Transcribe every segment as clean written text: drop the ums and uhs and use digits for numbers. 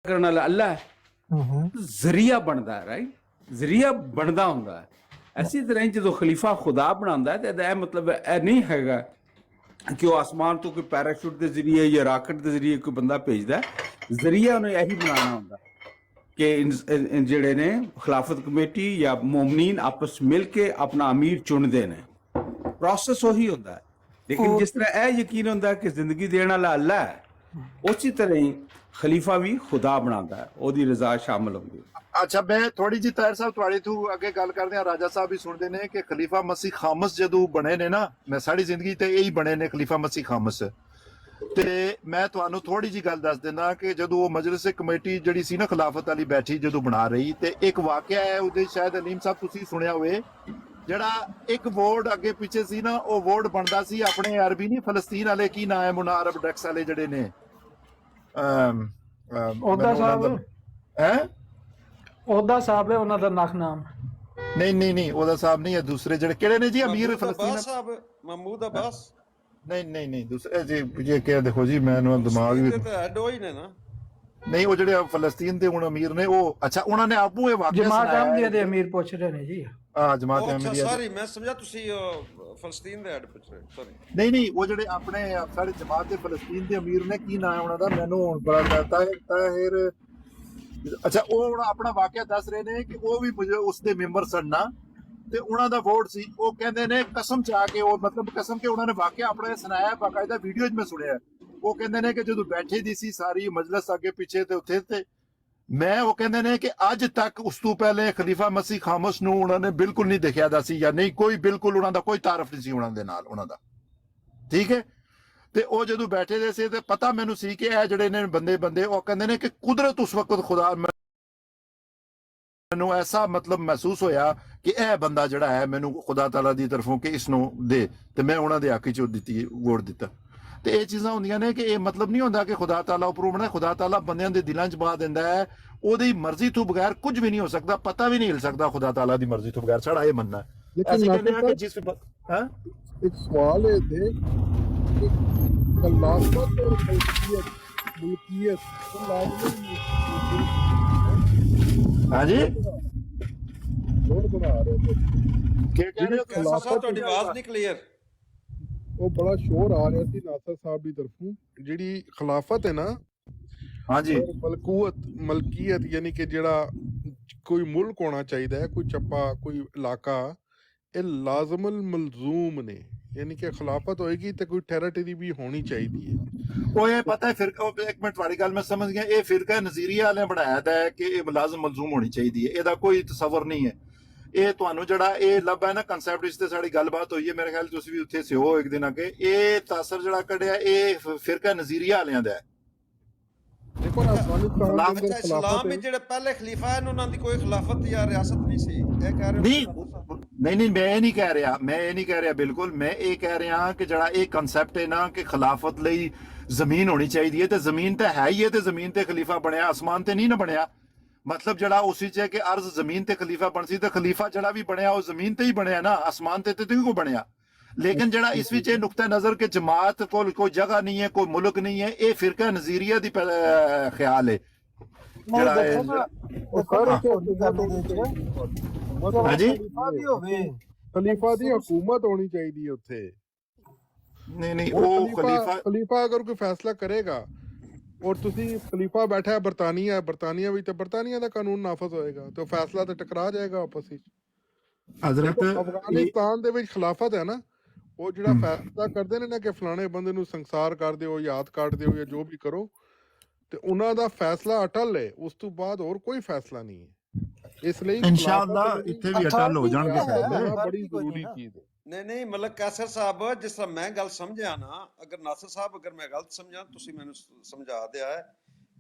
ਕਰਨ ਵਾਲਾ ਅੱਲਾ ਹੈ, ਜ਼ਰੀਆ ਬਣਦਾ ਹੈ, ਰਾਈਟ, ਜ਼ਰੀਆ ਬਣਦਾ ਹੁੰਦਾ ਹੈ। ਇਸੇ ਤਰ੍ਹਾਂ ਜਦੋਂ ਖਲੀਫਾ ਖੁਦਾ ਬਣਾਉਂਦਾ ਤੇ ਇਹਦਾ ਇਹ ਮਤਲਬ ਇਹ ਨਹੀਂ ਹੈਗਾ ਕਿ ਉਹ ਆਸਮਾਨ ਤੋਂ ਕੋਈ ਪੈਰਾਸ਼ੂਟ ਦੇ ਜ਼ਰੀਏ ਜਾਂ ਰਾਕਟ ਦੇ ਜ਼ਰੀਏ ਕੋਈ ਬੰਦਾ ਭੇਜਦਾ। ਜ਼ਰੀਆ ਉਹਨੇ ਇਹੀ ਬਣਾਉਣਾ ਹੁੰਦਾ ਕਿ ਜਿਹੜੇ ਨੇ ਖਿਲਾਫਤ ਕਮੇਟੀ ਜਾਂ ਮੋਮਨੀਨ ਆਪਸ ਮਿਲ ਕੇ ਆਪਣਾ ਅਮੀਰ ਚੁਣਦੇ ਨੇ। ਪ੍ਰੋਸੈਸ ਉਹੀ ਹੁੰਦਾ ਹੈ। ਲੇਕਿਨ ਜਿਸ ਤਰ੍ਹਾਂ ਇਹ ਯਕੀਨ ਹੁੰਦਾ ਕਿ ਜ਼ਿੰਦਗੀ ਦੇਣ ਵਾਲਾ ਅੱਲਾ ਹੈ, ਉਸੇ ਤਰ੍ਹਾਂ ਹੀ ਖਲੀਫਾ ਵੀ ਖੁਦਾ ਬਣਾਉਂਦਾ ਹੈ, ਉਹਦੀ ਰਜ਼ਾ ਸ਼ਾਮਲ ਹੁੰਦੀ ਹੈ। ਅੱਛਾ, ਮੈਂ ਥੋੜੀ ਜਿਹੀ ਤਾਹਿਰ ਸਾਹਿਬ ਤੁਹਾਡੇ ਤੋਂ ਅੱਗੇ ਗੱਲ ਕਰਦੇ ਆ। ਰਾਜਾ ਸਾਹਿਬ ਵੀ ਸੁਣਦੇ ਨੇ ਕਿ ਖਲੀਫਾ ਮਸੀਹ ਖਾਮਸ ਜਦੋਂ ਬਣੇ ਨੇ ਨਾ, ਮੈਂ ਸਾਡੀ ਜ਼ਿੰਦਗੀ ਤੇ ਇਹੀ ਬਣੇ ਨੇ ਖਲੀਫਾ ਮਸੀਹ ਖਾਮਸ। ਤੇ ਮੈਂ ਤੁਹਾਨੂੰ ਥੋੜੀ ਜਿਹੀ ਗੱਲ ਦੱਸ ਦਿੰਦਾ ਕਿ ਜਦੋਂ ਉਹ ਮਜਲਿਸ ਕਮੇਟੀ ਜਿਹੜੀ ਸੀ ਨਾ ਖਿਲਾਫਤ ਵਾਲੀ ਬੈਠੀ ਜਦੋਂ ਬਣਾ ਰਹੀ, ਤੇ ਇੱਕ ਵਾਕਿਆ ਹੈ ਉਹਦੇ, ਸ਼ਾਇਦ ਅਲੀਮ ਸਾਹਿਬ ਤੁਸੀਂ ਸੁਣਿਆ ਹੋਵੇ, ਜਿਹੜਾ ਇੱਕ ਵੋਰਡ ਅੱਗੇ ਪਿੱਛੇ ਸੀ ਨਾ, ਉਹ ਵੋਰਡ ਬਣਦਾ ਸੀ ਆਪਣੇ ਅਰਬੀ ਨਹੀਂ, ਫਲਸਤੀਨ ਵਾਲੇ ਕੀ ਨਾਂ ਹੈ, ਮੁਨਾਰਬ ਡੈਕਸ ਵਾਲੇ ਜਿਹੜੇ ਨੇ, ਉਹਦਾ ਸਾਹਿਬ ਹੈ, ਉਹਦਾ ਸਾਹਿਬ ਹੈ ਉਹਨਾਂ ਦਾ ਨਾਮ। ਨਹੀਂ ਉਹਦਾ ਸਾਹਿਬ ਨਹੀਂ ਹੈ, ਦੂਸਰੇ ਜਿਹੜੇ ਕਿਹੜੇ ਨੇ ਜੀ, ਅਮੀਰ ਫਲਸਤੀਨ ਸਾਹਿਬ, ਮਹਿਮੂਦ ਅਬਾਸ। ਨਹੀਂ ਦੂਸਰੇ ਜੀ, ਇਹ ਕਿਹਾ ਦੇਖੋ ਜੀ, ਮੈਨੂੰ ਦਿਮਾਗ ਵੀ ਹੀ ਨੇ ਨਾ, ਨਹੀਂ ਉਹ ਜਿਹੜੇ ਫਲਸਤੀਨ ਦੇ ਹੁਣ ਅਮੀਰ ਨੇ ਉਹ, ਅੱਛਾ ਉਹਨਾਂ ਨੇ ਆਪੂ ਇਹ ਵਾਕਿਆ ਜਮਾਤ ਅਹਿਮਦੀਆ ਦੇ ਅਮੀਰ ਪੁੱਛ ਰਹੇ ਨੇ ਜੀ। ਹਾਂ, ਜਮਾਤ ਅਹਿਮਦੀਆ। ਸੌਰੀ, ਮੈਂ ਸਮਝਿਆ ਤੁਸੀਂ ਫਲਸਤੀਨ ਦੇ ਹੈਡ ਪੁੱਛ ਰਹੇ। ਸੌਰੀ, ਨਹੀਂ ਉਹ ਜਿਹੜੇ ਆਪਣੇ ਸਾਡੇ ਜਮਾਤ ਦੇ ਫਲਸਤੀਨ ਦੇ ਅਮੀਰ ਨੇ, ਕੀ ਨਾਮ ਉਹਨਾਂ ਦਾ, ਮੈਨੂੰ ਹੁਣ ਬੜਾ ਤਾਹਿਰ, ਅੱਛਾ, ਉਹ ਹੁਣ ਆਪਣਾ ਵਾਕਿਆ ਦੱਸ ਰਹੇ ਨੇ ਕਿ ਉਹ ਵੀ ਉਸ ਦੇ ਮੈਂਬਰ ਸਨ ਨਾ, ਤੇ ਉਹਨਾਂ ਦਾ ਵੋਟ ਸੀ। ਉਹ ਕਹਿੰਦੇ ਨੇ ਕਸਮ ਚਾ ਕੇ, ਉਹ ਮਤਲਬ ਕਸਮ ਕੇ ਉਹਨਾਂ ਨੇ ਵਾਕਿਆ ਆਪਣਾ ਸੁਣਾਇਆ, ਬਾਕਾਇਦਾ ਵੀਡੀਓ 'ਚ ਮੈਂ ਸੁਣਿਆ। ਉਹ ਕਹਿੰਦੇ ਨੇ ਕਿ ਜਦੋਂ ਬੈਠੇ ਦੀ ਸੀ ਸਾਰੀ ਮਜਲਿਸ ਅੱਗੇ ਪਿੱਛੇ ਤੇ ਉੱਥੇ, ਤੇ ਮੈਂ, ਉਹ ਕਹਿੰਦੇ ਨੇ ਕਿ ਅੱਜ ਤੱਕ ਉਸ ਤੋਂ ਪਹਿਲੇ ਖਲੀਫਾ ਮਸੀਹ ਖਾਮਸ ਨੂੰ ਉਹਨਾਂ ਨੇ ਬਿਲਕੁਲ ਨਹੀਂ ਦੇਖਿਆ ਦਾ ਸੀ, ਜਾਂ ਨਹੀਂ ਕੋਈ, ਬਿਲਕੁਲ ਉਹਨਾਂ ਦਾ ਕੋਈ ਤਾਰਫ ਨਹੀਂ ਸੀ ਉਹਨਾਂ ਦੇ ਨਾਲ, ਉਹਨਾਂ ਦਾ, ਠੀਕ ਹੈ। ਤੇ ਉਹ ਜਦੋਂ ਬੈਠੇ ਦੇ ਸੀ ਤੇ ਪਤਾ ਮੈਨੂੰ ਸੀ ਕਿ ਇਹ ਜਿਹੜੇ ਨੇ ਬੰਦੇ, ਉਹ ਕਹਿੰਦੇ ਨੇ ਕਿ ਕੁਦਰਤ ਉਸ ਵਕਤ ਖੁਦਾ, ਮੈਨੂੰ ਐਸਾ ਮਤਲਬ ਮਹਿਸੂਸ ਹੋਇਆ ਕਿ ਇਹ ਬੰਦਾ ਜਿਹੜਾ ਹੈ ਮੈਨੂੰ ਖੁਦਾ ਤਾਲਾ ਦੀ ਤਰਫੋਂ ਕਿ ਇਸ ਨੂੰ ਦੇ, ਤੇ ਮੈਂ ਉਹਨਾਂ ਦੇ ਹੱਕ 'ਚ ਦਿੱਤੀ, ਵੋਟ ਦਿੱਤਾ। ਤੇ ਇਹ ਚੀਜ਼ਾਂ ਹੁੰਦੀਆਂ ਨੇ ਕਿ ਇਹ ਮਤਲਬ ਨਹੀਂ ਹੁੰਦਾ ਕਿ ਖੁਦਾ ਤਾਲਾ ਉੱਪਰੋਂ ਬਣਾ, ਖੁਦਾ ਤਾਲਾ ਬੰਦਿਆਂ ਦੇ ਦਿਲਾਂ 'ਚ ਪਾ ਦਿੰਦਾ ਹੈ। ਉਹਦੀ ਮਰਜ਼ੀ ਤੋਂ ਬਗੈਰ ਕੁਝ ਵੀ ਨਹੀਂ ਹੋ ਸਕਦਾ, ਪਤਾ ਵੀ ਨਹੀਂ ਹਿਲ ਸਕਦਾ ਖੁਦਾ ਤਾਲਾ ਦੀ ਮਰਜ਼ੀ ਤੋਂ ਬਗੈਰ, ਸਾਡਾ ਇਹ ਮੰਨਣਾ ਹੈ। लेकिन एक सवाल है थे कि खिलाफत और मुल्कियत हाँ जी, जोर बना रहे थे क्या कह रहे हो? ਤੁਹਾਡੀ ਆਵਾਜ਼ ਨਹੀਂ ਕਲੀਅਰ। ਉਹ ਬੜਾ ਸ਼ੋਰ ਆ ਰਿਹਾ ਸੀ ਨਾਸਰ ਸਾਹਿਬ ਦੀ ਤਰਫੋਂ, ਜਿਹੜੀ ਖਿਲਾਫਤ ਹੈ ਨਾ, हाँ जी, ਮਲਕੀਅਤ ਯਾਨੀ ਕਿ ਜਿਹੜਾ ਕੋਈ ਮੁਲਕ ਹੋਣਾ ਚਾਹੀਦਾ ਹੈ, ਕੋਈ ਚੱਪਾ, ਕੋਈ ਇਲਾਕਾ, ਇਹ ਲਾਜ਼ਮਲ ਮਲਜ਼ੂਮ ਨੇ, ਯਾਨੀ ਕਿ ਖਿਲਾਫਤ ਹੋਏਗੀ ਤੇ ਕੋਈ ਟੈਰੀਟਰੀ ਵੀ ਹੋਣੀ ਚਾਹੀਦੀ ਹੈ। ਉਹ ਇਹ ਪਤਾ ਹੈ ਫਿਰਕਾ, ਇੱਕ ਮਿੰਟ ਵਾਲੀ ਗੱਲ ਮੈਂ ਸਮਝ ਗਿਆ, ਇਹ ਫਿਰਕਾ ਨਜ਼ੀਰੀਆ ਵਾਲਿਆਂ ਬਣਾਇਆ ਹੈ ਕਿ ਇਹ ਮੁਲਾਜ਼ਮ ਮਲਜ਼ੂਮ ਹੋਣੀ ਚਾਹੀਦੀ ਹੈ, ਇਹਦਾ ਕੋਈ ਤਸਵਰ ਨਹੀਂ ਹੈ। ਇਹ ਤੁਹਾਨੂੰ ਜਿਹੜਾ ਇਹ ਲੱਭਾ ਹੈ ਨਾ ਕਨਸੈਪਟ, ਇਸ ਤੇ ਸਾਡੀ ਗੱਲਬਾਤ ਹੋਈ ਹੈ, ਮੇਰੇ ਖਿਆਲ ਤੁਸੀਂ ਵੀ ਉੱਥੇ ਸੇ ਹੋ ਇੱਕ ਦਿਨ ਅੱਗੇ, ਇਹ ਤਾਸਰ ਜਿਹੜਾ ਕੱਢਿਆ ਇਹ ਫਿਰਕਾ ਨਜ਼ੀਰੀਆ ਵਾਲਿਆਂ ਦਾ ਹੈ। ਦੇਖੋ ਨਾ, ਅਫਗਾਨਿਸਤਾਨ ਦੇ ਅੰਦਰ ਇਸਲਾਮ ਵਿੱਚ ਜਿਹੜੇ ਪਹਿਲੇ ਖਲੀਫਾ ਹਨ ਉਹਨਾਂ ਦੀ ਕੋਈ ਖਿਲਾਫਤ ਜਾਂ ਰਿਆਸਤ ਨਹੀਂ ਸੀ, ਇਹ ਕਹਿ ਰਹੇ ਨਹੀਂ ਮੈਂ ਇਹ ਨਹੀਂ ਕਹਿ ਰਿਹਾ, ਬਿਲਕੁਲ ਮੈਂ ਇਹ ਕਹਿ ਰਿਹਾ ਕਿ ਜਿਹੜਾ ਇਹ ਕਨਸੈਪਟ ਹੈ ਨਾ ਕਿ ਖਿਲਾਫਤ ਲਈ ਜ਼ਮੀਨ ਹੋਣੀ ਚਾਹੀਦੀ ਹੈ, ਤੇ ਜ਼ਮੀਨ ਤਾਂ ਹੈ ਹੀ ਹੈ, ਤੇ ਜ਼ਮੀਨ ਤੇ ਖਲੀਫਾ ਬਣਿਆ, ਅਸਮਾਨ ਤੇ ਨਹੀਂ ਨਾ ਬਣਿਆ। ਮਤਲਬ ਜਿਹੜਾ ਉਸ ਵਿੱਚ ਹੈ ਕਿ ਅਰਜ਼ ਜ਼ਮੀਨ ਤੇ ਖਲੀਫਾ ਬਣ ਸੀ, ਤੇ ਖਲੀਫਾ ਜਿਹੜਾ ਵੀ ਬਣਿਆ ਉਹ ਜ਼ਮੀਨ ਤੇ ਹੀ ਬਣਿਆ ਨਾ, ਅਸਮਾਨ ਤੇ ਕਿਉਂ ਬਣਿਆ। ਲੇਕਿਨ ਜਿਹੜਾ ਇਸ ਵਿੱਚ ਇਹ ਨੁਕਤਾ ਨਜ਼ਰ ਕਿ ਜਮਾਤ ਕੋਲ ਕੋਈ ਜਗ੍ਹਾ ਨਹੀਂ ਹੈ, ਕੋਈ ਮੁਲਕ ਨਹੀਂ ਹੈ, ਇਹ ਫਿਰਕਾ ਨਜ਼ੀਰੀਆ ਦੀ ਖਿਆਲ ਹੈ ਜਿਹੜਾ ਹਾਂਜੀ ਖਲੀਫਾ ਦੀ ਹਕੂਮਤ ਹੋਣੀ ਚਾਹੀਦੀ ਹੈ ਉੱਥੇ। ਨਹੀਂ ਉਹ ਖਲੀਫਾ ਅਗਰ ਕੋਈ ਫੈਸਲਾ ਕਰੇਗਾ, ਔਰ ਤੁਸੀਂ ਖਲੀਫਾ ਬੈਠਾ ਹੈ ਬਰਤਾਨੀਆ ਵੀ, ਤੇ ਬਰਤਾਨੀਆ ਦਾ ਕਾਨੂੰਨ ਨਾਫਜ਼ ਹੋਏਗਾ, ਤੇ ਫੈਸਲਾ ਤੇ ਟਕਰਾ ਜਾਏਗਾ ਆਪਸ ਵਿੱਚ। ਹਜ਼ਰਤ ਅਫਗਾਨਿਸਤਾਨ ਦੇ ਵਿੱਚ ਖਿਲਾਫਤ ਹੈ ਨਾ, ਉਹ ਜਿਹੜਾ ਫੈਸਲਾ ਕਰਦੇ ਨੇ ਨਾ ਕਿ ਫਲਾਣੇ ਬੰਦੇ ਨੂੰ ਸੰਸਾਰ ਕਰ ਦਿਓ, ਯਾਦ ਕੱਟ ਦਿਓ, ਜਾਂ ਜੋ ਵੀ ਕਰੋ, ਤੇ ਉਹਨਾਂ ਦਾ ਫੈਸਲਾ ਅਟਲ ਹੈ, ਉਸ ਤੋਂ ਬਾਅਦ ਹੋਰ ਕੋਈ ਫੈਸਲਾ ਨਹੀਂ ਹੈ। ਇਸ ਲਈ ਇਨਸ਼ਾਅੱਲਾ ਇੱਥੇ ਵੀ ਅਟਲ ਹੋ ਜਾਣਗੇ, ਬੜੀ ਜ਼ਰੂਰੀ ਚੀਜ਼ ਹੈ। ਨਹੀਂ ਮਲਕ ਕੈਸਰ ਸਾਹਿਬ, ਜਿਸ ਤਰ੍ਹਾਂ ਮੈਂ ਗੱਲ ਸਮਝਿਆ ਨਾ, ਅਗਰ ਨਾਸਰ ਸਾਹਿਬ ਅਗਰ ਮੈਂ ਗਲਤ ਸਮਝਾਂ, ਤੁਸੀਂ ਮੈਨੂੰ ਸਮਝਾ ਦਿਆ ਹੈ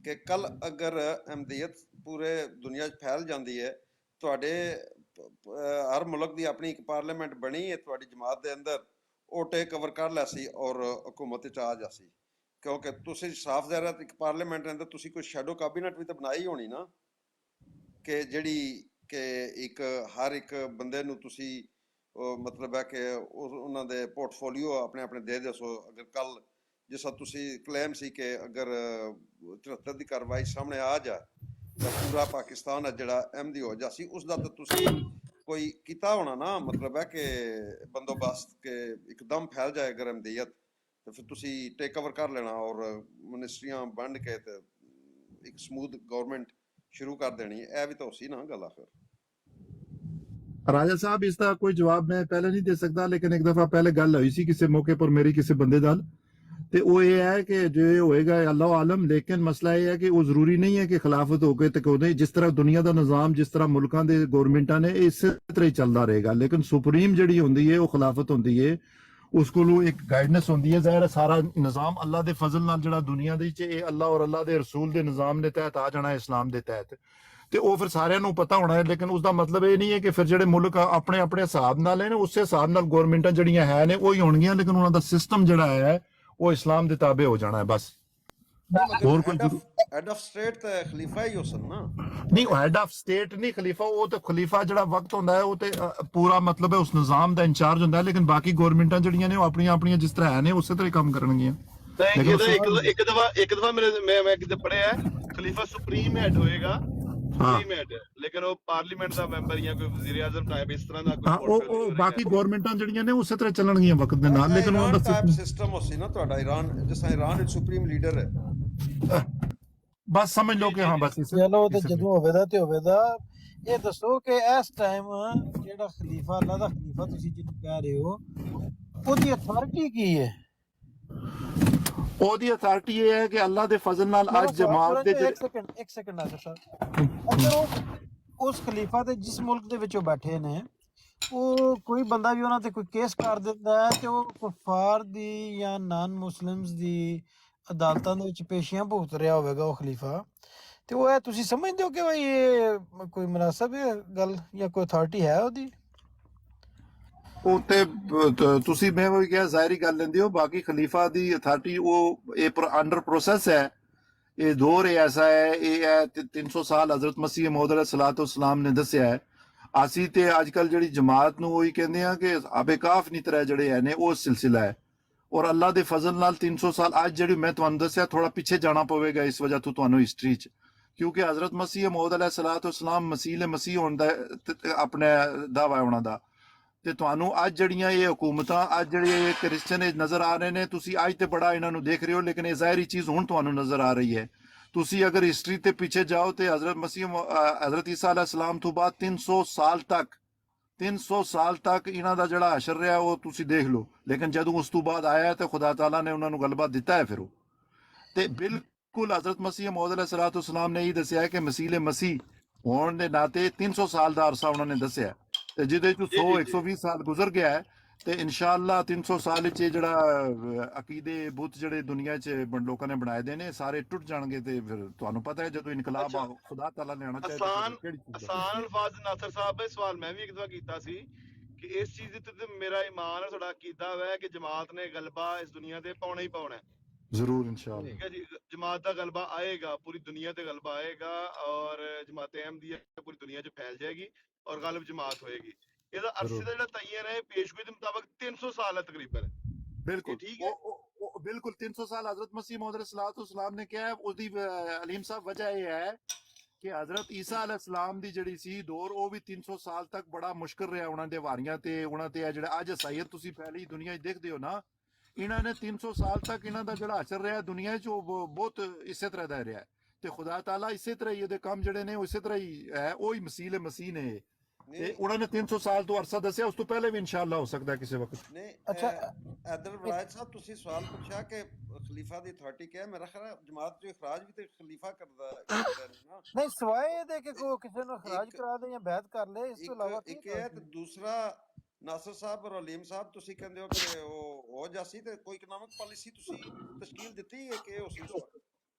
ਕਿ ਕੱਲ ਅਗਰ ਅਹਿਮਦੀਅਤ ਪੂਰੇ ਦੁਨੀਆ 'ਚ ਫੈਲ ਜਾਂਦੀ ਹੈ, ਤੁਹਾਡੇ ਹਰ ਮੁਲਕ ਦੀ ਆਪਣੀ ਇੱਕ ਪਾਰਲੀਮੈਂਟ ਬਣੀ ਹੈ, ਤੁਹਾਡੀ ਜਮਾਤ ਦੇ ਅੰਦਰ ਉਹ ਟੇਕ ਓਵਰ ਕਰ ਲਿਆ ਸੀ ਔਰ ਹਕੂਮਤ 'ਚ ਆ ਜਾ ਸੀ, ਕਿਉਂਕਿ ਤੁਸੀਂ ਸਾਫ਼ ਜ਼ਾਹਿਰ ਇੱਕ ਪਾਰਲੀਮੈਂਟ ਦੇ ਅੰਦਰ ਤੁਸੀਂ ਕੋਈ ਸ਼ੈਡੋ ਕੈਬਨਿਟ ਵੀ ਤਾਂ ਬਣਾਈ ਹੋਣੀ ਨਾ, ਕਿ ਜਿਹੜੀ ਕਿ ਇੱਕ ਹਰ ਇੱਕ ਬੰਦੇ ਨੂੰ ਤੁਸੀਂ ਮਤਲਬ ਹੈ ਕਿ ਉਹਨਾਂ ਦੇ ਪੋਰਟਫੋਲੀਓ ਆਪਣੇ ਦੇ ਦੱਸੋ। ਅਗਰ ਕੱਲ ਜਿਸ ਤਰ੍ਹਾਂ ਤੁਸੀਂ ਕਲੇਮ ਸੀ ਕਿ ਅਗਰ 73 ਦੀ ਕਾਰਵਾਈ ਸਾਹਮਣੇ ਆ ਜਾਏ ਤਾਂ ਪੂਰਾ ਪਾਕਿਸਤਾਨ ਹੈ ਜਿਹੜਾ ਅਹਿਮਦੀ ਹੋ ਜਾਸੀ, ਉਸ ਦਾ ਤਾਂ ਤੁਸੀਂ ਕੋਈ ਕੀਤਾ ਹੋਣਾ ਨਾ, ਮਤਲਬ ਹੈ ਕਿ ਬੰਦੋਬਸਤ ਕਿ ਇੱਕਦਮ ਫੈਲ ਜਾਏ ਅਗਰ ਅਹਿਮਦੀਅਤ ਤੇ ਫਿਰ ਤੁਸੀਂ ਟੇਕ ਓਵਰ ਕਰ ਲੈਣਾ ਔਰ ਮਿਨਿਸਟਰੀਆਂ ਵੰਡ ਕੇ ਤੇ ਇੱਕ ਸਮੂਥ ਗਵਰਨਮੈਂਟ ਸ਼ੁਰੂ ਕਰ ਦੇਣੀ। ਇਹ ਵੀ ਤਾਂ ਸੀ ਨਾ ਗੱਲ ਆਖਰ। ਰਾਜਾ ਸਾਹਿਬ ਇਸ ਦਾ ਕੋਈ ਜਵਾਬ ਮੈਂ ਪਹਿਲੇ ਨਹੀਂ ਦੇ ਸਕਦਾ, ਲੇਕਿਨ ਇੱਕ ਦਫਾ ਪਹਿਲੇ ਗੱਲ ਹੋਈ ਸੀ ਕਿਸੇ ਮੌਕੇ ਪਰ ਮੇਰੀ ਕਿਸੇ ਬੰਦੇ ਨਾਲ, ਤੇ ਉਹ ਇਹ ਹੈ ਕਿ ਜੋ ਇਹ ਹੋਏਗਾ ਅੱਲਾਹ ਆਲਮ, ਲੇਕਿਨ ਮਸਲਾ ਇਹ ਹੈ ਕਿ ਉਹ ਜ਼ਰੂਰੀ ਨਹੀਂ ਹੈ ਕਿ ਖਿਲਾਫਤ ਹੋ ਕੇ ਤੇ ਉਹਦੇ ਜਿਸ ਤਰ੍ਹਾਂ ਦੁਨੀਆ ਦਾ ਨਿਜ਼ਾਮ, ਜਿਸ ਤਰ੍ਹਾਂ ਮੁਲਕਾਂ ਦੇ ਗਵਰਨਮੈਂਟਾਂ ਨੇ, ਇਹ ਇਸੇ ਤਰ੍ਹਾਂ ਹੀ ਚੱਲਦਾ ਰਹੇਗਾ। ਲੇਕਿਨ ਸੁਪਰੀਮ ਜਿਹੜੀ ਹੁੰਦੀ ਹੈ ਉਹ ਖਿਲਾਫਤ ਹੁੰਦੀ ਹੈ, ਉਸ ਕੋਲੋਂ ਇੱਕ ਗਾਈਡਨੈਸ ਹੁੰਦੀ ਹੈ। ਜ਼ਾਹਿਰ ਹੈ ਸਾਰਾ ਨਿਜ਼ਾਮ ਅੱਲਾਹ ਦੇ ਫਜ਼ਲ ਨਾਲ ਜਿਹੜਾ ਦੁਨੀਆ ਦੇ ਵਿੱਚ ਇਹ ਅੱਲਾਹ ਔਰ ਅੱਲਾਹ ਦੇ ਰਸੂਲ ਦੇ ਨਿਜ਼ਾਮ ਦੇ ਤਹਿਤ ਆ ਜਾਣਾ ਹੈ, ਇਸਲਾਮ ਦੇ ਤਹਿਤ, ਤੇ ਉਹ ਫਿਰ ਸਾਰਿਆਂ ਨੂੰ ਪਤਾ ਹੋਣਾ ਹੈ। ਲੇਕਿਨ ਉਸ ਦਾ ਮਤਲਬ ਇਹ ਨਹੀਂ ਹੈ ਕਿ ਫਿਰ ਜਿਹੜੇ ਮੁਲਕ ਆਪਣੇ ਆਪਣੇ ਹਿਸਾਬ ਨਾਲ ਨੇ ਉਸੇ ਹਿਸਾਬ ਨਾਲ ਗਵਰਨਮੈਂਟਾਂ ਜਿਹੜੀਆਂ ਹੈ ਨੇ ਉਹੀ ਹੋਣਗੀਆਂ, ਲੇਕਿਨ ਉਹਨਾਂ ਦਾ ਸਿਸਟਮ ਜਿਹੜਾ ਹੈ ਉਹ ਇਸਲਾਮ ਦੇ ਤਾਬੇ ਹੋ ਜਾਣਾ ਹੈ ਬਸ। ਹੋਰ ਕੋਈ ਹੈਡ ਆਫ ਸਟੇਟ ਤੇ ਖਲੀਫਾ ਹੀ ਹੋ ਸਨ ਨਾ? ਨਹੀਂ, ਉਹ ਹੈਡ ਆਫ ਸਟੇਟ ਨਹੀਂ ਖਲੀਫਾ, ਉਹ ਤੇ ਖਲੀਫਾ ਜਿਹੜਾ ਵਕਤ ਹੁੰਦਾ ਹੈ ਉਹ ਤੇ ਪੂਰਾ ਮਤਲਬ ਹੈ ਉਸ ਨਿਜ਼ਾਮ ਦਾ ਇੰਚਾਰਜ ਹੁੰਦਾ ਹੈ, ਲੇਕਿਨ ਬਾਕੀ ਗਵਰਨਮੈਂਟਾਂ ਜਿਹੜੀਆਂ ਨੇ ਉਹ ਆਪਣੀਆਂ ਆਪਣੀਆਂ ਜਿਸ ਤਰ੍ਹਾਂ ਹੈ ਨੇ ਉਸੇ ਤਰ੍ਹਾਂ ਹੀ ਕੰਮ ਕਰਨਗੀਆਂ। ਇੱਕ ਦਫਾ ਮੈਂ ਕਿਤੇ ਪੜਿਆ ਖਲੀਫਾ ਸੁਪਰੀਮ ਹੈਡ ਹੋਏਗਾ, ਸੁਪਰੀਮ ਹੈਡ, ਲੇਕਿਨ ਉਹ ਪਾਰਲੀਮੈਂਟ ਦਾ ਮੈਂਬਰ ਜਾਂ ਕੋਈ ਵਜ਼ੀਰ ਆਜ਼ਮ ਟਾਈਪ ਇਸ ਤਰ੍ਹਾਂ ਦਾ ਹਾਂ, ਉਹ ਬਾਕੀ ਗਵਰਨਮੈਂਟਾਂ ਜਿਹੜੀਆਂ ਨੇ ਉਸੇ ਤਰ੍ਹਾਂ ਚੱਲਣਗੀਆਂ ਵਕਤ ਦੇ ਨਾਲ, ਲੇਕਿਨ ਉਹਨਾਂ ਦਾ ਸਿਸਟਮ ਹੋ ਸੀ ਨਾ ਤੁਹਾਡਾ ਈਰਾਨ, ਜਿਸ ਤਰ੍ਹਾਂ ਈਰਾਨ ਵਿੱਚ ਸੁਪਰੀਮ ਲੀਡਰ ਹੈ। ਬਸ ਸਮਝ ਲਓ ਕਿ ਹਾਂ ਬਸ ਚਲੋ ਤੇ ਜਦੋਂ ਹੋਵੇਗਾ ਤੇ ਹੋਵੇਗਾ। ਇਹ ਦੱਸੋ ਕਿ ਇਸ ਟਾਈਮ ਜਿਹੜਾ ਖਲੀਫਾ, ਅੱਲਾ ਦਾ ਖਲੀਫਾ ਤੁਸੀਂ ਜਿਹਨੂੰ ਕਹਿ ਰਹੇ ਹੋ, ਉਹਦੀ ਅਥਾਰਟੀ ਕੀ ਹੈ? ਉਹਦੀ ਅਥਾਰਟੀ ਇਹ ਹੈ ਕਿ ਅੱਲਾਹ ਦੇ ਫਜ਼ਲ ਨਾਲ ਅੱਜ ਜਮਾਤ ਦੇ ਇੱਕ ਸੈਕਿੰਡ ਆ ਸਰ, ਅਗਰ ਉਹ ਉਸ ਖਲੀਫਾ ਤੇ ਜਿਸ ਮੁਲਕ ਦੇ ਵਿੱਚ ਉਹ ਬੈਠੇ ਨੇ, ਉਹ ਕੋਈ ਬੰਦਾ ਵੀ ਉਹਨਾਂ ਤੇ ਕੋਈ ਕੇਸ ਕਰ ਦਿੰਦਾ ਹੈ ਤੇ ਉਹ ਕੁਫਾਰ ਦੀ ਜਾਂ ਨਾਨ ਮੁਸਲਿਮਸ ਦੀ ਅਦਾਲਤਾਂ ਦੇ ਵਿੱਚ ਪੇਸ਼ੀਆਂ ਭੁਗਤ ਰਿਹਾ ਹੋਵੇਗਾ ਉਹ ਖਲੀਫਾ, ਤੇ ਉਹ ਇਹ ਤੁਸੀਂ ਸਮਝਦੇ ਹੋ ਕਿ ਭਾਈ ਇਹ ਕੋਈ ਮੁਨਾਸਬ ਹੈ ਗੱਲ ਜਾਂ ਕੋਈ ਅਥਾਰਟੀ ਹੈ ਉਹਦੀ? ਉਹ ਤੇ ਤੁਸੀਂ ਮੈਂ ਵੀ ਕਿਹਾ ਜ਼ਾਹਿਰੀ ਗੱਲ ਲੈਂਦੇ ਹੋ, ਬਾਕੀ ਖਲੀਫਾ ਦੀ ਅਥਾਰਟੀ ਉਹ ਇਹ ਅੰਡਰ ਪ੍ਰੋਸੈਸ ਹੈ, ਇਹ ਦੌਰ ਐਸਾ ਹੈ, ਇਹ ਹੈ 300 ਸਾਲ ਹਜ਼ਰਤ ਮਸੀਹ ਮੌਦ अलैहिस्सलाम ਨੇ ਦੱਸਿਆ ਹੈ। ਅਸੀਂ ਤੇ ਅੱਜ ਕੱਲ ਜਿਹੜੀ ਜਮਾਤ ਨੂੰ ਉਹੀ ਕਹਿੰਦੇ ਆ ਕਿ ਆਬੇ ਕਾਫ ਨੀ ਤਰ੍ਹਾਂ ਜਿਹੜੇ ਹੈ ਨੇ ਉਹ ਸਿਲਸਿਲਾ ਹੈ, ਔਰ ਅੱਲਾਹ ਦੇ ਫਜ਼ਲ ਨਾਲ 300 ਸਾਲ ਅੱਜ ਜਿਹੜੀ ਮੈਂ ਤੁਹਾਨੂੰ ਦੱਸਿਆ ਥੋੜਾ ਪਿੱਛੇ ਜਾਣਾ ਪਵੇਗਾ ਇਸ ਵਜ੍ਹਾ ਤੋਂ ਤੁਹਾਨੂੰ ਹਿਸਟਰੀ 'ਚ, ਕਿਉਂਕਿ ਹਜ਼ਰਤ ਮਸੀਹ ਮੌਦ अलैहिस्सलाम ਮਸੀਹ ਹੋਣ ਦਾ ਆਪਣੇ ਦਾਵਾ ਹੈ ਉਹਨਾਂ ਦਾ। ਤੇ ਤੁਹਾਨੂੰ ਅੱਜ ਜਿਹੜੀਆਂ ਇਹ ਹਕੂਮਤਾਂ, ਅੱਜ ਜਿਹੜੇ ਕ੍ਰਿਸਚਨ ਨਜ਼ਰ ਆ ਰਹੇ ਨੇ, ਤੁਸੀਂ ਅੱਜ ਤੇ ਬੜਾ ਇਹਨਾਂ ਨੂੰ ਦੇਖ ਰਹੇ ਹੋ, ਲੇਕਿਨ ਇਹ ਜ਼ਾਹਿਰੀ ਚੀਜ਼ ਹੁਣ ਤੁਹਾਨੂੰ ਨਜ਼ਰ ਆ ਰਹੀ ਹੈ। ਤੁਸੀਂ ਅਗਰ ਹਿਸਟਰੀ ਤੇ ਪਿੱਛੇ ਜਾਓ ਤੇ ਹਜ਼ਰਤ ਈਸਾ अलैहिस्सलाम ਤੋਂ ਬਾਅਦ 300 ਸਾਲ ਤੱਕ ਇਹਨਾਂ ਦਾ ਜਿਹੜਾ ਹਸ਼ਰ ਰਿਹਾ ਉਹ ਤੁਸੀਂ ਦੇਖ ਲਓ, ਲੇਕਿਨ ਜਦੋਂ ਉਸ ਤੋਂ ਬਾਅਦ ਆਇਆ ਤੇ ਖੁਦਾ ਤਾਲਾ ਨੇ ਉਹਨਾਂ ਨੂੰ ਗਲਬਾ ਦਿੱਤਾ ਹੈ। ਫਿਰ ਉਹ ਤੇ ਬਿਲਕੁਲ ਹਜ਼ਰਤ ਮਸੀਹ ਮੌਦ अलैहिस्सलाम ਨੇ ਇਹ ਦੱਸਿਆ ਕਿ ਮਸੀਹ ਹੋਣ ਦੇ ਨਾਤੇ 300 ਸਾਲ ਦਾ ਅਰਸਾ ਉਹਨਾਂ ਨੇ ਦੱਸਿਆ, ਤੇ ਜਿਹਦੇ ਚ 100-120 ਸਾਲ ਗੁਜ਼ਰ ਗਿਆ ਹੈ, ਤੇ ਇਨਸ਼ਾਅੱਲਾ 300 ਸਾਲ ਵਿੱਚ ਜਿਹੜਾ ਅਕੀਦੇ ਬੁੱਤ ਜਿਹੜੇ ਦੁਨੀਆ 'ਚ ਲੋਕਾਂ ਨੇ ਬਣਾਏ ਦੇ ਨੇ ਸਾਰੇ ਟੁੱਟ ਜਾਣਗੇ। ਤੇ ਫਿਰ ਤੁਹਾਨੂੰ ਪਤਾ ਹੈ ਜਦੋਂ ਇਨਕਲਾਬ ਖੁਦਾ ਤਾਲਾ ਨੇ ਆਉਣਾ ਚਾਹੀਦਾ। ਆਸਾਨ ਅਲਫਾਜ਼ ਨਾਸਰ ਸਾਹਿਬ ਇਹ ਸਵਾਲ ਮੈਂ ਵੀ ਇੱਕ ਦਫਾ ਕੀਤਾ ਸੀ ਕਿ ਇਸ ਚੀਜ਼ ਤੇ ਮੇਰਾ ਈਮਾਨ ਹੈ, ਤੁਹਾਡਾ ਅਕੀਦਾ ਹੈ ਕਿ ਜਮਾਤ ਨੇ ਗਲਬਾ ਇਸ ਦੁਨੀਆ ਤੇ ਪਾਉਣਾ ਹੀ ਪਾਉਣਾ ਹੈ। ਜ਼ਰੂਰ ਇਨਸ਼ਾਅੱਲਾ, ਠੀਕ ਹੈ ਜੀ, ਜਮਾਤ ਦਾ ਗਲਬਾ ਆਏਗਾ, ਪੂਰੀ ਦੁਨੀਆ ਤੇ ਗਲਬਾ ਆਏਗਾ ਔਰ ਜਮਾਤ ਅਹਿਮਦੀਆ ਪੂਰੀ ਦੁਨੀਆ 'ਚ ਫੈਲ ਜਾਏਗੀ ਔਰ ਗਲਬ ਜਮਾਤ ਹੋਏਗੀ। ਇਹਦਾ ਅਰਸੇ ਦਾ ਜਿਹੜਾ ਤਈਨ ਹੈ ਪੇਸ਼ਗੋਈ ਦੇ ਮੁਤਾਬਕ 300 ਸਾਲ ਹੈ ਤਕਰੀਬਨ। ਬਿਲਕੁਲ ਠੀਕ ਹੈ, ਬਿਲकुल 300 ਸਾਲ ਹਜ਼ਰਤ ਮਸੀਹ ਮੌਦ अलैहिस्सलाम ਨੇ ਕਿਹਾ। ਉਹਦੀ ਅਲੀਮ ਸਾਹਿਬ ਵਜ੍ਹਾ ਇਹ ਹੈ ਕਿ ਹਜ਼ਰਤ ਈਸਾ अलैहिस्सलाम ਦੀ ਜਿਹੜੀ ਸੀ ਦੌਰ ਉਹ ਵੀ 300 ਸਾਲ ਤੱਕ ਬੜਾ ਮੁਸ਼ਕਲ ਰਿਹਾ ਉਹਨਾਂ ਦੇ ਵਾਰੀਆਂ ਤੇ, ਉਹਨਾਂ ਤੇ ਜਿਹੜਾ ਅੱਜ ਈਸਾਈਅਤ ਤੁਸੀਂ ਫੈਲੀ ਦੁਨੀਆ 'ਚ ਦੇਖਦੇ ਹੋ ਨਾ, ਇਹਨਾਂ ਨੇ 300 ਸਾਲ ਤੱਕ ਇਹਨਾਂ ਦਾ ਜਿਹੜਾ ਅਸਰ ਰਿਹਾ ਦੁਨੀਆ 'ਚ ਉਹ ਬਹੁਤ ਇਸੇ ਤਰ੍ਹਾਂ ਦਾ ਰਿਹਾ, ਤੇ ਖੁਦਾ ਤਾਲਾ ਇਸੇ ਤਰ੍ਹਾਂ ਹੀ ਇਹਦੇ ਕੰਮ ਜਿਹੜੇ ਨੇ ਉਹ ਇਸੇ ਤਰ੍ਹਾਂ ਹੀ ਹੈ, ਉਹੀ ਮਸੀਹ ਨੇ ਤੇ ਉਹਨਾਂ ਨੇ 300 ਸਾਲ ਤੋਂ ਅਰਸਾ ਦੱਸਿਆ, ਉਸ ਤੋਂ ਪਹਿਲੇ ਵੀ ਇਨਸ਼ਾਅੱਲਾ ਹੋ ਸਕਦਾ ਕਿਸੇ ਵਕਤ। ਨਹੀਂ ਅੱਛਾ, ਇਧਰ ਬਲਾਇਤ ਸਾਹਿਬ ਤੁਸੀਂ ਸਵਾਲ ਪੁੱਛਿਆ ਕਿ ਖਲੀਫਾ ਦੀ ਅਥਾਰਟੀ ਕਿਹਾ, ਮੇਰਾ ਖਿਆਲ ਜਮਾਤ ਜੋ ਇਖਰਾਜ ਵੀ ਤੇ ਖਲੀਫਾ ਕਰਦਾ ਨਾ। ਨਹੀਂ, ਸਵਾਏ ਇਹਦੇ ਕਿ ਕੋਈ ਕਿਸੇ ਨੂੰ ਖਰਾਜ ਕਰਾ ਦੇ ਜਾਂ ਬੈਦ ਕਰ ਲੈ, ਇਸ ਤੋਂ ਇਲਾਵਾ ਇੱਕ ਹੈ ਤੇ ਦੂਸਰਾ ਨਾਸਰ ਸਾਹਿਬ ਔਰ ਅਲੀਮ ਸਾਹਿਬ ਤੁਸੀਂ ਕਹਿੰਦੇ ਹੋ ਕਿ ਉਹ ਹੋ ਜਾਸੀ ਤੇ ਕੋਈ ਇਕਨੋਮਿਕ ਪਾਲਿਸੀ ਤੁਸੀਂ ਤਸ਼ਕੀਲ ਦਿੱਤੀ ਹੈ ਕਿ ਉਸ ਨੂੰ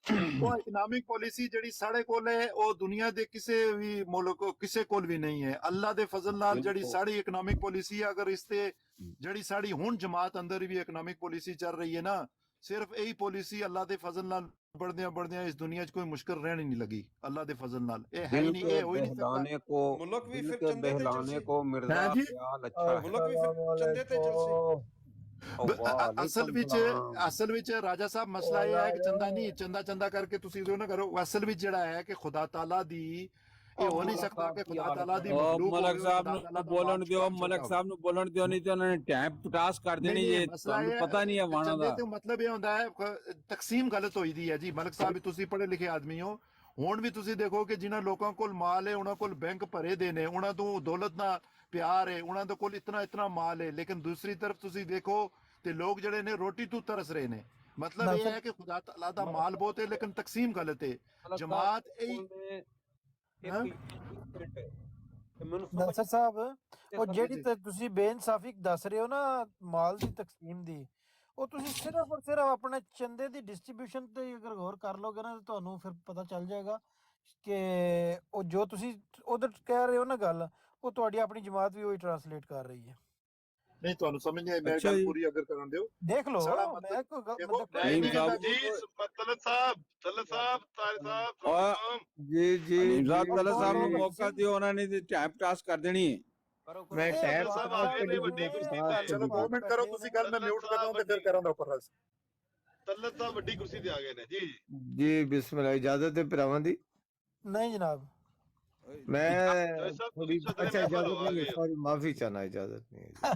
ਉਹ ਇਕਨੋਮਿਕ ਪਾਲਿਸੀ ਜਿਹੜੀ ਸਾਡੇ ਕੋਲ ਹੈ ਉਹ ਦੁਨੀਆ ਦੇ ਕਿਸੇ ਵੀ ਮੁਲਕ ਕਿਸੇ ਕੋਲ ਵੀ ਨਹੀਂ ਹੈ। ਅੱਲਾ ਦੇ ਫਜ਼ਲ ਨਾਲ ਜਿਹੜੀ ਸਾਡੀ ਇਕਨੋਮਿਕ ਪਾਲਿਸੀ ਹੈ, ਅਗਰ ਇਸ ਤੇ ਜਿਹੜੀ ਸਾਡੀ ਹੁਣ ਜਮਾਤ ਅੰਦਰ ਵੀ ਇਕਨੋਮਿਕ ਪਾਲਿਸੀ ਚੱਲ ਰਹੀ ਹੈ ਨਾ, ਸਿਰਫ ਇਹੀ ਪਾਲਿਸੀ ਅੱਲਾ ਦੇ ਫਜ਼ਲ ਨਾਲ बढ़दिया इस दुनिया च कोई मुश्किल रहने नहीं लगी अल्लाह के फजल नाल। ये है ही नहीं, ये हो ही नहीं बहलाने को मुल्क भी दिल फिर के चंदे ते बहलाने चलसी। को मिर्जा हैं जी? ख्याल अच्छा मुल्क भी फिर चंदे ते चलसी। ਅਸਲ ਵਿੱਚ ਰਾਜਾ ਸਾਹਿਬ ਮਸਲਾ ਇਹ ਹੈ ਕਿ ਚੰਦਾ ਨਹੀਂ, ਚੰਦਾ ਕਰਕੇ ਤੁਸੀਂ ਉਹ ਨਾ ਕਰੋ। ਅਸਲ ਵਿੱਚ ਜਿਹੜਾ ਹੈ ਕਿ ਖੁਦਾ ਤਾਲਾ ਦੀ ਇਹ ਹੋ ਨਹੀਂ ਸਕਦਾ ਕਿ ਖੁਦਾ ਤਾਲਾ ਦੀ ਮਖਲੂਕ ਮਲਕ ਸਾਹਿਬ ਨੂੰ ਬੋਲਣ ਦਿਓ, ਮਲਕ ਸਾਹਿਬ ਨੂੰ ਬੋਲਣ ਦਿਓ, ਨਹੀਂ ਤੇ ਉਹਨਾਂ ਨੇ ਟਾਈਮ ਪਟਾਸ ਕਰ ਦੇਣੀ ਜੇ ਤੁਹਾਨੂੰ ਪਤਾ ਨਹੀਂ ਹੈ ਵਾਣਾ ਦਾ। ਤੇ ਮਤਲਬ ਇਹ ਹੁੰਦਾ ਹੈ ਤਕਸੀਮ ਗਲਤ ਹੋਈ ਦੀ ਹੈ ਜੀ। ਮਲਕ ਸਾਹਿਬ ਵੀ ਤੁਸੀਂ ਪੜ੍ਹੇ ਲਿਖੇ ਆਦਮੀ ਹੋ, ਹੁਣ ਵੀ ਤੁਸੀਂ ਦੇਖੋ ਕਿ ਜਿਨ੍ਹਾਂ ਲੋਕਾਂ ਕੋਲ ਮਾਲ ਹੈ, ਉਹਨਾਂ ਕੋਲ ਬੈਂਕ ਭਰੇ ਦੇ ਨੇ, ਉਹਨਾਂ ਤੋਂ ਦੌਲਤ ਨਾਲ ਪਿਆਰ ਹੈ, ਉਹਨਾਂ ਦੇ ਕੋਲ ਇਤਨਾ ਮਾਲ ਹੈ, ਲੇਕਿਨ ਦੂਸਰੀ ਤਰਫ ਤੁਸੀਂ ਦੇਖੋ ਤੇ ਲੋਕ ਜਿਹੜੇ ਨੇ ਰੋਟੀ ਤੋਂ ਤਰਸ ਰਹੇ ਨੇ। ਮਤਲਬ ਇਹ ਹੈ ਕਿ ਖੁਦਾ ਤਾਲਾ ਦਾ ਮਾਲ ਬਹੁਤ ਹੈ ਲੇਕਿਨ ਤਕਸੀਮ ਗਲਤ ਹੈ। ਜਮਾਤ ਨਾਸਰ ਸਾਹਿਬ, ਉਹ ਜਿਹੜੀ ਤੁਸੀਂ ਬੇਇਨਸਾਫੀ ਦੱਸ ਰਹੇ ਹੋ ਨਾ ਮਾਲ ਦੀ ਤਕਸੀਮ ਦੀ, ਉਹ ਤੁਸੀਂ ਸਿਰਫ ਔਰ ਸਿਰਫ ਆਪਣੇ ਚੰਦੇ ਦੀ ਡਿਸਟ੍ਰੀਬਿਊਸ਼ਨ ਤੇ ਅਗਰ ਗੌਰ ਕਰ ਲੋਗੇ ਨਾ, ਤੁਹਾਨੂੰ ਫਿਰ ਪਤਾ ਚੱਲ ਜਾਏਗਾ ਕਿ ਉਹ ਜੋ ਤੁਸੀਂ ਉਧਰ ਕਹਿ ਰਹੇ ਹੋ ਨਾ ਗੱਲ, ਉਹ ਤੁਹਾਡੀ ਆਪਣੀ ਜਮਾਤ ਵੀ ਉਹੀ ਟਰਾਂਸਲੇਟ ਕਰ ਰਹੀ ਹੈ। ਨਹੀਂ ਤੁਹਾਨੂੰ ਸਮਝ ਨਹੀਂ ਆਈ, ਮੈਂ ਗੱਲ ਪੂਰੀ ਅਗਰ ਕਰਨ ਦਿਓ ਦੇਖ ਲਓ। ਮੈਂ ਜੀ ਜੀ ਤਲਤ ਸਾਹਿਬ ਨੂੰ ਮੌਕਾ ਦਿਓ, ਉਹਨਾਂ ਨੇ ਤੇ ਟਾਈਮ ਪਾਸ ਕਰ ਦੇਣੀ ਹੈ। ਮੈਂ ਟਾਈਮ ਚਲੋ 2 ਮਿੰਟ ਕਰੋ ਤੁਸੀਂ ਗੱਲ, ਮੈਂ ਮਿਊਟ ਕਰਦਾ ਤੇ ਫਿਰ ਕਰਾਂਗਾ ਉੱਪਰ ਰਸ। ਤਲਤ ਸਾਹਿਬ ਵੱਡੀ ਕੁਰਸੀ ਤੇ ਆ ਗਏ ਨੇ ਜੀ। ਜੀ ਬਿਸਮਿਲ੍ਲਾ, ਇਜਾਜ਼ਤ ਹੈ ਭਰਾਵਾਂ ਦੀ। ਨਹੀਂ ਜਨਾਬ, ਮੈਂ ਥੋੜੀ ਅੱਛਾ ਇਜਾਜ਼ਤ ਨਹੀਂ, ਸੌਰੀ ਮਾਫੀ ਚਾਹਨਾ, ਇਜਾਜ਼ਤ ਨਹੀਂ ਹੈ।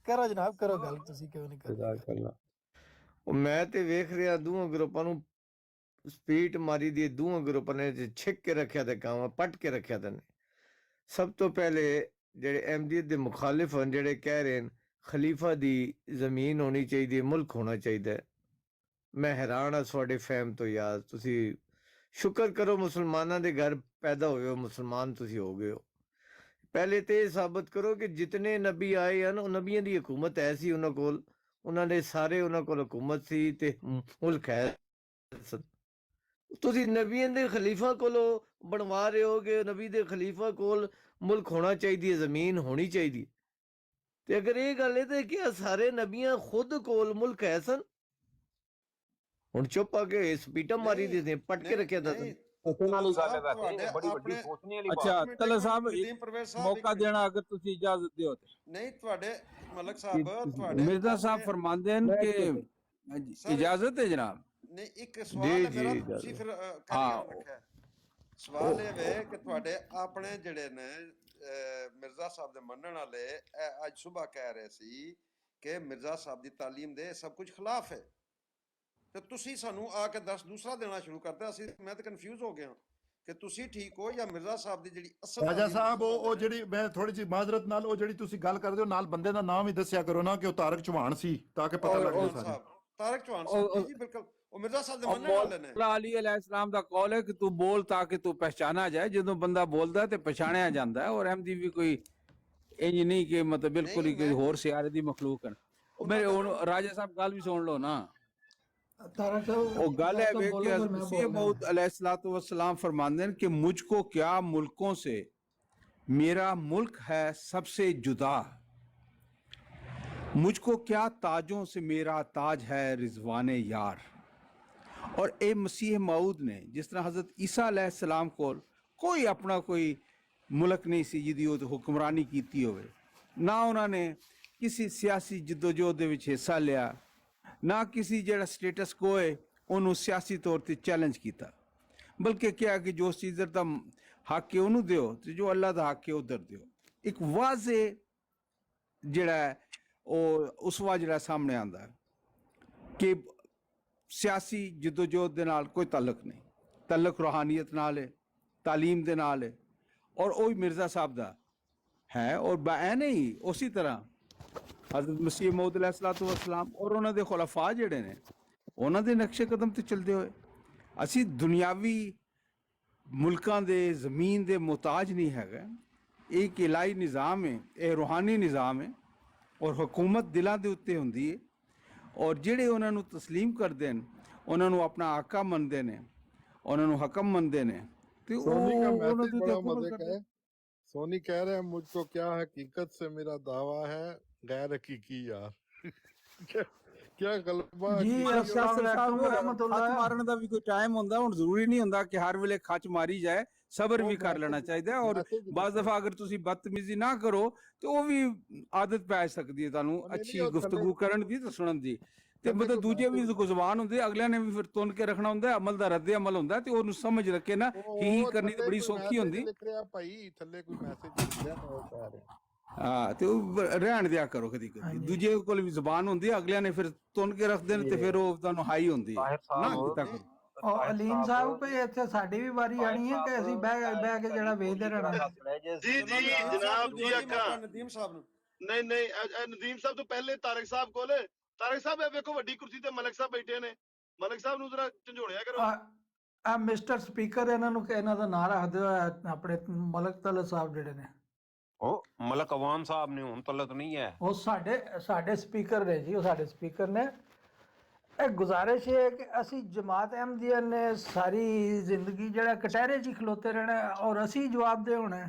ਕਰੋ ਜਨਾਬ, ਕਰੋ ਗੱਲ, ਤੁਸੀਂ ਕਿਉਂ ਨਹੀਂ ਕਰਦੇ? ਉਹ ਮੈਂ ਤੇ ਵੇਖ ਰਿਹਾ ਦੋਹਾਂ ਗਰੁੱਪਾਂ ਨੂੰ ਸਪੀਟ ਮਾਰੀ ਦੀ, ਦੋਹਾਂ ਗਰੁੱਪਾਂ ਨੇ ਛਿੱਕ ਕੇ ਰੱਖਿਆ ਤੇ ਕੰਮ ਪੱਟ ਕੇ ਰੱਖਿਆ ਤੇ ਨੇ। ਸਭ ਤੋਂ ਪਹਿਲੇ ਜਿਹੜੇ ਅਹਿਮਦੀਅਤ ਦੇ ਮੁਖਾਲਿਫ ਹਨ, ਜਿਹੜੇ ਕਹਿ ਰਹੇ ਨੇ ਖਲੀਫਾ ਦੀ ਜ਼ਮੀਨ ਹੋਣੀ ਚਾਹੀਦੀ, ਮੁਲਕ ਹੋਣਾ ਚਾਹੀਦਾ, ਮੈਂ ਹੈਰਾਨ ਹਾਂ ਤੁਹਾਡੇ ਫਹਿਮ ਤੋਂ। ਯਾਰ ਤੁਸੀਂ ਸ਼ੁਕਰ ਕਰੋ ਮੁਸਲਮਾਨਾਂ ਦੇ ਘਰ ਪੈਦਾ ਹੋਏ ਹੋ, ਮੁਸਲਮਾਨ ਤੁਸੀਂ ਹੋ ਗਏ ਹੋ। ਪਹਿਲੇ ਤੇ ਇਹ ਸਾਬਤ ਕਰੋ ਕਿ ਜਿਤਨੇ ਨਬੀ ਆਏ ਹਨ ਉਹ ਨਬੀਆਂ ਦੀ ਹਕੂਮਤ ਐਸੀ ਉਹਨਾਂ ਕੋਲ, ਉਹਨਾਂ ਦੇ ਸਾਰੇ ਉਹਨਾਂ ਕੋਲ ਹਕੂਮਤ ਸੀ ਤੇ ਮੁਲਕ ਹੈ। ਤੁਸੀਂ ਨਬੀਆਂ ਦੇ ਖਲੀਫਾ ਕੋਲੋਂ ਬਣਵਾ ਰਹੇ ਹੋ ਕਿ ਨਬੀ ਦੇ ਖਲੀਫਾ ਕੋਲ ਮੁਲਕ ਹੋਣਾ ਚਾਹੀਦੀ ਹੈ, ਜ਼ਮੀਨ ਹੋਣੀ ਚਾਹੀਦੀ। ਤੇ ਅਗਰ ਇਹ ਗੱਲ ਹੈ ਤੇ ਕੀ ਸਾਰੇ ਨਬੀਆਂ ਖੁਦ ਕੋਲ ਮੁਲਕ ਹੈ ਸਨ? ਹੁਣ ਚੁੱਪ ਆ ਕੇ ਸਪੀਟਾ ਮਾਰੀ ਦੇ ਪੱਟ ਕੇ ਰੱਖਿਆ ਤਾਂ ਅੱਛਾ ਤਲਤ ਸਾਹਿਬ ਮੌਕਾ ਦੇਣਾ ਅਗਰ ਤੁਸੀਂ ਇਜਾਜ਼ਤ ਦਿਓ ਤੇ। ਨਹੀਂ ਤੁਹਾਡੇ ਮਲਕ ਸਾਹਿਬ, ਤੁਹਾਡੇ ਮਿਰਜ਼ਾ ਸਾਹਿਬ ਫਰਮਾਉਂਦੇ ਨੇ ਕਿ ਇਜਾਜ਼ਤ ਹੈ ਜਨਾਬ। ਨਹੀਂ ਇੱਕ ਸਵਾਲ ਹੈ ਮੇਰਾ, ਤੁਸੀਂ ਫਿਰ ਰੱਖਿਆ ਸਵਾਲ ਇਹ ਵੇ ਕਿ ਤੁਹਾਡੇ ਆਪਣੇ ਜਿਹੜੇ ਨੇ ਮਿਰਜ਼ਾ ਸਾਹਿਬ ਦੇ ਮੰਨਣ ਵਾਲੇ ਅੱਜ ਸਵੇਰ ਕਹਿ ਰਹੇ ਸੀ ਕਿ ਮਿਰਜ਼ਾ ਸਾਹਿਬ ਦੀ ਤਾਲੀਮ ਦੇ ਸਭ ਕੁਝ ਖਿਲਾਫ ਹੈ, ਤੇ ਤੁਸੀਂ ਸਾਨੂੰ ਆ ਕੇ ਦੂਸਰਾ ਦੇਣਾ ਸ਼ੁਰੂ ਕਰਤਾ। ਅਸੀਂ ਮੈਂ ਤਾਂ ਕਨਫਿਊਜ਼ ਹੋ ਗਿਆ ਕਿ ਤੁਸੀਂ ਠੀਕ ਹੋ ਜਾਂ ਮਿਰਜ਼ਾ ਸਾਹਿਬ ਦੀ ਜਿਹੜੀ ਅਸਲ ਰਾਜਾ ਸਾਹਿਬ ਉਹ ਜਿਹੜੀ ਮੈਂ ਥੋੜੀ ਜਿਹੀ ਮਾਜ਼ਰਤ ਨਾਲ ਉਹ ਜਿਹੜੀ ਤੁਸੀਂ ਗੱਲ ਕਰਦੇ ਹੋ ਨਾਲ ਬੰਦੇ ਦਾ ਨਾਮ ਹੀ ਦੱਸਿਆ ਕਰੋ ਨਾ ਕਿ ਉਹ ਤਾਰਕ ਚੌਹਾਨ ਸੀ, ਤਾਂ ਕਿ ਪਤਾ ਲੱਗੇ ਸਾਰੇ। ਤਾਰਕ ਚੌਹਾਨ ਸਾਹਿਬ ਜੀ ਬਿਲਕੁਲ ਉਹ ਮਿਰਜ਼ਾ ਸਾਹਿਬ ਦੇ ਮੰਨਣ ਵਾਲੇ ਨੇ। ਮੌਲਾ ਅਲੀ अलैहिस्सलाम ਦਾ ਕੌਲ ਹੈ ਕਿ ਤੂੰ ਬੋਲ ਤਾਂ ਕਿ ਤੂੰ ਪਹਿਚਾਨਾ ਜਾਏ। ਜਦੋਂ ਬੰਦਾ ਬੋਲਦਾ ਤੇ ਪਛਾਣਿਆ ਜਾਂਦਾ ਹੈ। ਔਰ ਅਹਿਮਦੀ ਵੀ ਕੋਈ ਇੰਜ ਨਹੀਂ ਕਿ ਮਤਲਬ ਬਿਲਕੁਲ ਹੀ ਕੋਈ ਹੋਰ ਸਿਆਰੇ ਦੀ ਮਖਲੂਕ ਹੈ। ਮੇਰੇ ਹੁਣ ਰਾਜਾ ਸਾਹਿਬ ਗੱਲ ਵੀ ਸੁਣ ਲਓ ਨਾ। वो गल है वे कि मसीह मऊद अलैहिस्सलातु वस्सलाम फरमाते हैं कि मुझको क्या मुल्कों से मेरा मुल्क है सबसे जुदा, मुझको क्या ताजों से मेरा ताज है रिजवान यार। और ए मसीह मऊद ने जिस तरह हजरत ईसा अलैहिस्सलाम को कोई अपना कोई मुल्क नहीं सी जिहदी ओह हुक्मरानी कीती होवे, ना उन्होंने किसी सियासी जिद्दोजहद दे विच हिस्सा लिया, ना किसी ਜਿਹੜਾ ਸਟੇਟਸ ਕੋ ਹੈ ਉਹਨੂੰ ਸਿਆਸੀ ਤੌਰ ਤੇ ਚੈਲੰਜ ਕੀਤਾ, ਬਲਕਿ ਕਿਹਾ ਕਿ ਜੋ ਸੀਜ਼ਰ ਦਾ ਹੱਕ ਹੈ ਉਹਨੂੰ ਦਿਓ ਤੇ ਜੋ ਅੱਲਾ ਦਾ ਹੱਕ ਹੈ ਉਧਰ ਦਿਓ। ਇੱਕ ਵਾਜ਼ੇ ਜਿਹੜਾ ਉਹ ਉਸਵਾ ਜਿਹੜਾ ਸਾਹਮਣੇ ਆਉਂਦਾ ਹੈ ਕਿ ਸਿਆਸੀ ਜਿੱਦੋਜਹਿਦ ਦੇ ਨਾਲ ਕੋਈ ਤਾਲੁਕ ਨਹੀਂ, ਤਾਲੁਕ ਰੂਹਾਨੀਅਤ ਨਾਲ ਹੈ, ਤਾਲੀਮ ਦੇ ਨਾਲ ਹੈ, ਔਰ ਉਹ ਮਿਰਜ਼ਾ ਸਾਹਿਬ ਦਾ ਹੈ। ਔਰ ਐ ਹੀ ਉਸੇ ਤਰ੍ਹਾਂ हजरत मसीह मऊद अलैहिस्सलातु वस्सलाम और उन्होंने खुलाफा ਜਿਹੜੇ ਨੇ ਉਹਨਾਂ ਦੇ ਨਕਸ਼ੇ ਕਦਮ ਤੇ ਚੱਲਦੇ ਹੋਏ ਅਸੀਂ ਦੁਨਿਆਵੀ ਮੁਲਕਾਂ ਦੇ ਜ਼ਮੀਨ ਦੇ ਮੁਹਤਾਜ ਨਹੀਂ ਹੈਗਾ। ਇਹ ਇੱਕ ਇਲਾਹੀ ਨਿਜ਼ਾਮ ਹੈ, ਇਹ ਰੂਹਾਨੀ ਨਿਜ਼ਾਮ ਹੈ ਔਰ ਹਕੂਮਤ ਦਿਲਾਂ ਦੇ ਉੱਤੇ ਹੁੰਦੀ ਹੈ। ਔਰ ਜਿਹੜੇ ਉਹਨਾਂ ਨੂੰ ਤਸਲੀਮ ਕਰਦੇ ਨੇ, ਉਹਨਾਂ ਨੂੰ ਆਪਣਾ ਆਕਾ ਮੰਨਦੇ ਨੇ, ਉਹਨਾਂ ਨੂੰ ਹਕਮ ਮੰਨਦੇ ਨੇ ਤੇ ਉਹ ਉਹਨਾਂ ਦੇ ਉੱਤੇ ਹੁਕਮ ਕਰਦੇ ਨੇ। सोनी कह रहे हैं मुझको क्या हकीकत से मेरा दावा है गैर हकीकी यार। ਕਿਆ ਗਲਬਾ ਜੀ, ਕੀ अस्सलाम वालेकुम ਖੱਚ रहमतुल्लाह। ਮਾਰਨ ਦਾ ਵੀ ਕੋਈ ਟਾਈਮ ਹੁੰਦਾ, ਹੁਣ ਜ਼ਰੂਰੀ ਨਹੀਂ ਹੁੰਦਾ ਕਿ ਹਰ ਵੇਲੇ ਖੱਚ ਮਾਰੀ ਜਾਏ, ਸਬਰ ਉਹ ਵੀ ਕਰ ਲੈਣਾ ਮੈਸੇਜ ਚਾਹੀਦਾ ਹੈ। ਔਰ ਮੈਸੇਜ ਬਾਜ਼ ਲਿਖੋ। ਦਫਾ ਅਗਰ ਤੁਸੀਂ ਬਦਤਮੀਜ਼ੀ ਨਾ ਕਰੋ ਤੇ ਉਹ ਵੀ ਆਦਤ ਪੈ ਸਕਦੀ ਹੈ ਤੁਹਾਨੂੰ ਉਹ ਨਹੀਂ ਅੱਛੀ ਉਹ ਗੁਫ਼ਤਗੂ ਕਰਨ ਦੀ ਤੇ ਸੁਣਨ ਦੀ। ਤੇ ਥੱਲੇ ਮਤਲਬ ਕੋਈ ਦੂਜੇ ਵੀ ਮੈਸੇਜ ਕੋ ਜ਼ੁਬਾਨ ਹੁੰਦੀ ਹੈ, ਅਗਲਿਆਂ ਨੇ ਵੀ ਫਿਰ ਤੁੰਨ ਕੇ ਰੱਖਣਾ ਹੁੰਦਾ ਹੈ, ਅਮਲ ਦਾ ਰੱਦ ਅਮਲ ਹੁੰਦਾ ਤੇ ਉਹਨੂੰ ਸਮਝ ਰੱਖੇ ਨਾ ਹੀ ਉਹ ਕਰਨੀ ਤੇ ਥੱਲੇ ਬੜੀ ਕੋਈ ਸੌਖੀ ਮੈਸੇਜ ਹੁੰਦੀ। ਲਿਖ ਰਿਹਾ ਭਾਈ, ਥੱਲੇ ਕੋਈ ਮੈਸੇਜ ਲਿਖ ਰਿਹਾ, ਮੈਂ ਉਹ ਕਹਿ ਰਿਹਾ। ਹਾਂ ਤੇ ਉਹ ਰਹਿਣ ਦਿਆ ਕਰੋ ਕਦੀ ਕਦੀ, ਹਾਂਜੀ ਦੂਜੇ ਕੋਲ ਵੀ ਜ਼ੁਬਾਨ ਹੁੰਦੀ ਹੈ, ਅਗਲਿਆਂ ਨੇ ਫਿਰ ਤੁੰਨ ਕੇ ਰੱਖਦੇ ਨੇ ਤੇ ਫਿਰ ਉਹ ਤੁਹਾਨੂੰ ਹਾਈ ਹੁੰਦੀ ਹੈ ਨਾ ਕੀਤਾ ਨਹੀਂ ਕਰੋ। ਉਹ ਅਲੀਮ ਸਾਹਿਬ, ਕੋਈ ਇੱਥੇ ਸਾਡੀ ਵੀ ਵਾਰੀ ਆਣੀ ਹੈ ਕਿ ਅਸੀਂ ਬਹਿ ਬਹਿ ਕੇ ਜਿਹੜਾ ਵੇਚਦੇ ਰਹਿਣਾ? ਜੀ ਚਲੋ ਜੀ ਨਦੀਮ ਸਾਹਿਬ ਜਨਾਬ ਨੂੰ ਜੀ ਦਿਓ ਜੀ ਆਖਾਂ। ਮੌਕਾ ਨਦੀਮ ਸਾਹਿਬ ਨੂੰ। ਨਹੀਂ ਨਹੀਂ, ਇਹ ਨਦੀਮ ਸਾਹਿਬ ਤੋਂ ਪਹਿਲੇ ਤਾਰਕ ਸਾਹਿਬ ਕੋਲ। ਤਾਰਕ ਸਾਹਿਬ ਇਹ ਵੇਖੋ ਵੱਡੀ ਕੁਰਸੀ ਤੇ ਮਲਕ ਸਾਹਿਬ ਬੈਠੇ ਨੇ, ਮਲਕ ਸਾਹਿਬ ਨੂੰ ਜ਼ਰਾ ਝੰਜੋੜਿਆ ਕਰੋ। ਆ ਮਿਸਟਰ ਸਪੀਕਰ, ਇਹਨਾਂ ਨੂੰ ਇਹਨਾਂ ਦਾ ਨਾਂ ਰੱਖ ਦਿਓ, ਆਪਣੇ ਮਲਕ ਤਲਤ ਸਾਹਿਬ ਜਿਹੜੇ ਨੇ, ਉਹ ਮਲਕ ਅਵਾਨ ਸਾਹਿਬ ਨੇ, ਹੁਣ ਤਲਤ ਨਹੀਂ ਹੈ। ਉਹ ਸਾਡੇ ਸਪੀਕਰ ਨੇ ਜੀ, ਉਹ ਸਾਡੇ ਸਪੀਕਰ ਨੇ। ਇਹ ਗੁਜ਼ਾਰਿਸ਼ ਹੈ ਕਿ ਅਸੀਂ ਜਮਾਤ ਅਹਿਮਦੀਆ ਨੇ ਸਾਰੀ ਜ਼ਿੰਦਗੀ ਜਿਹੜਾ ਕਟਹਿਰੇ 'ਚ ਹੀ ਖਲੋਤੇ ਰਹਿਣਾ ਔਰ ਅਸੀਂ ਜਵਾਬ ਦੇ ਹੋਣਾ।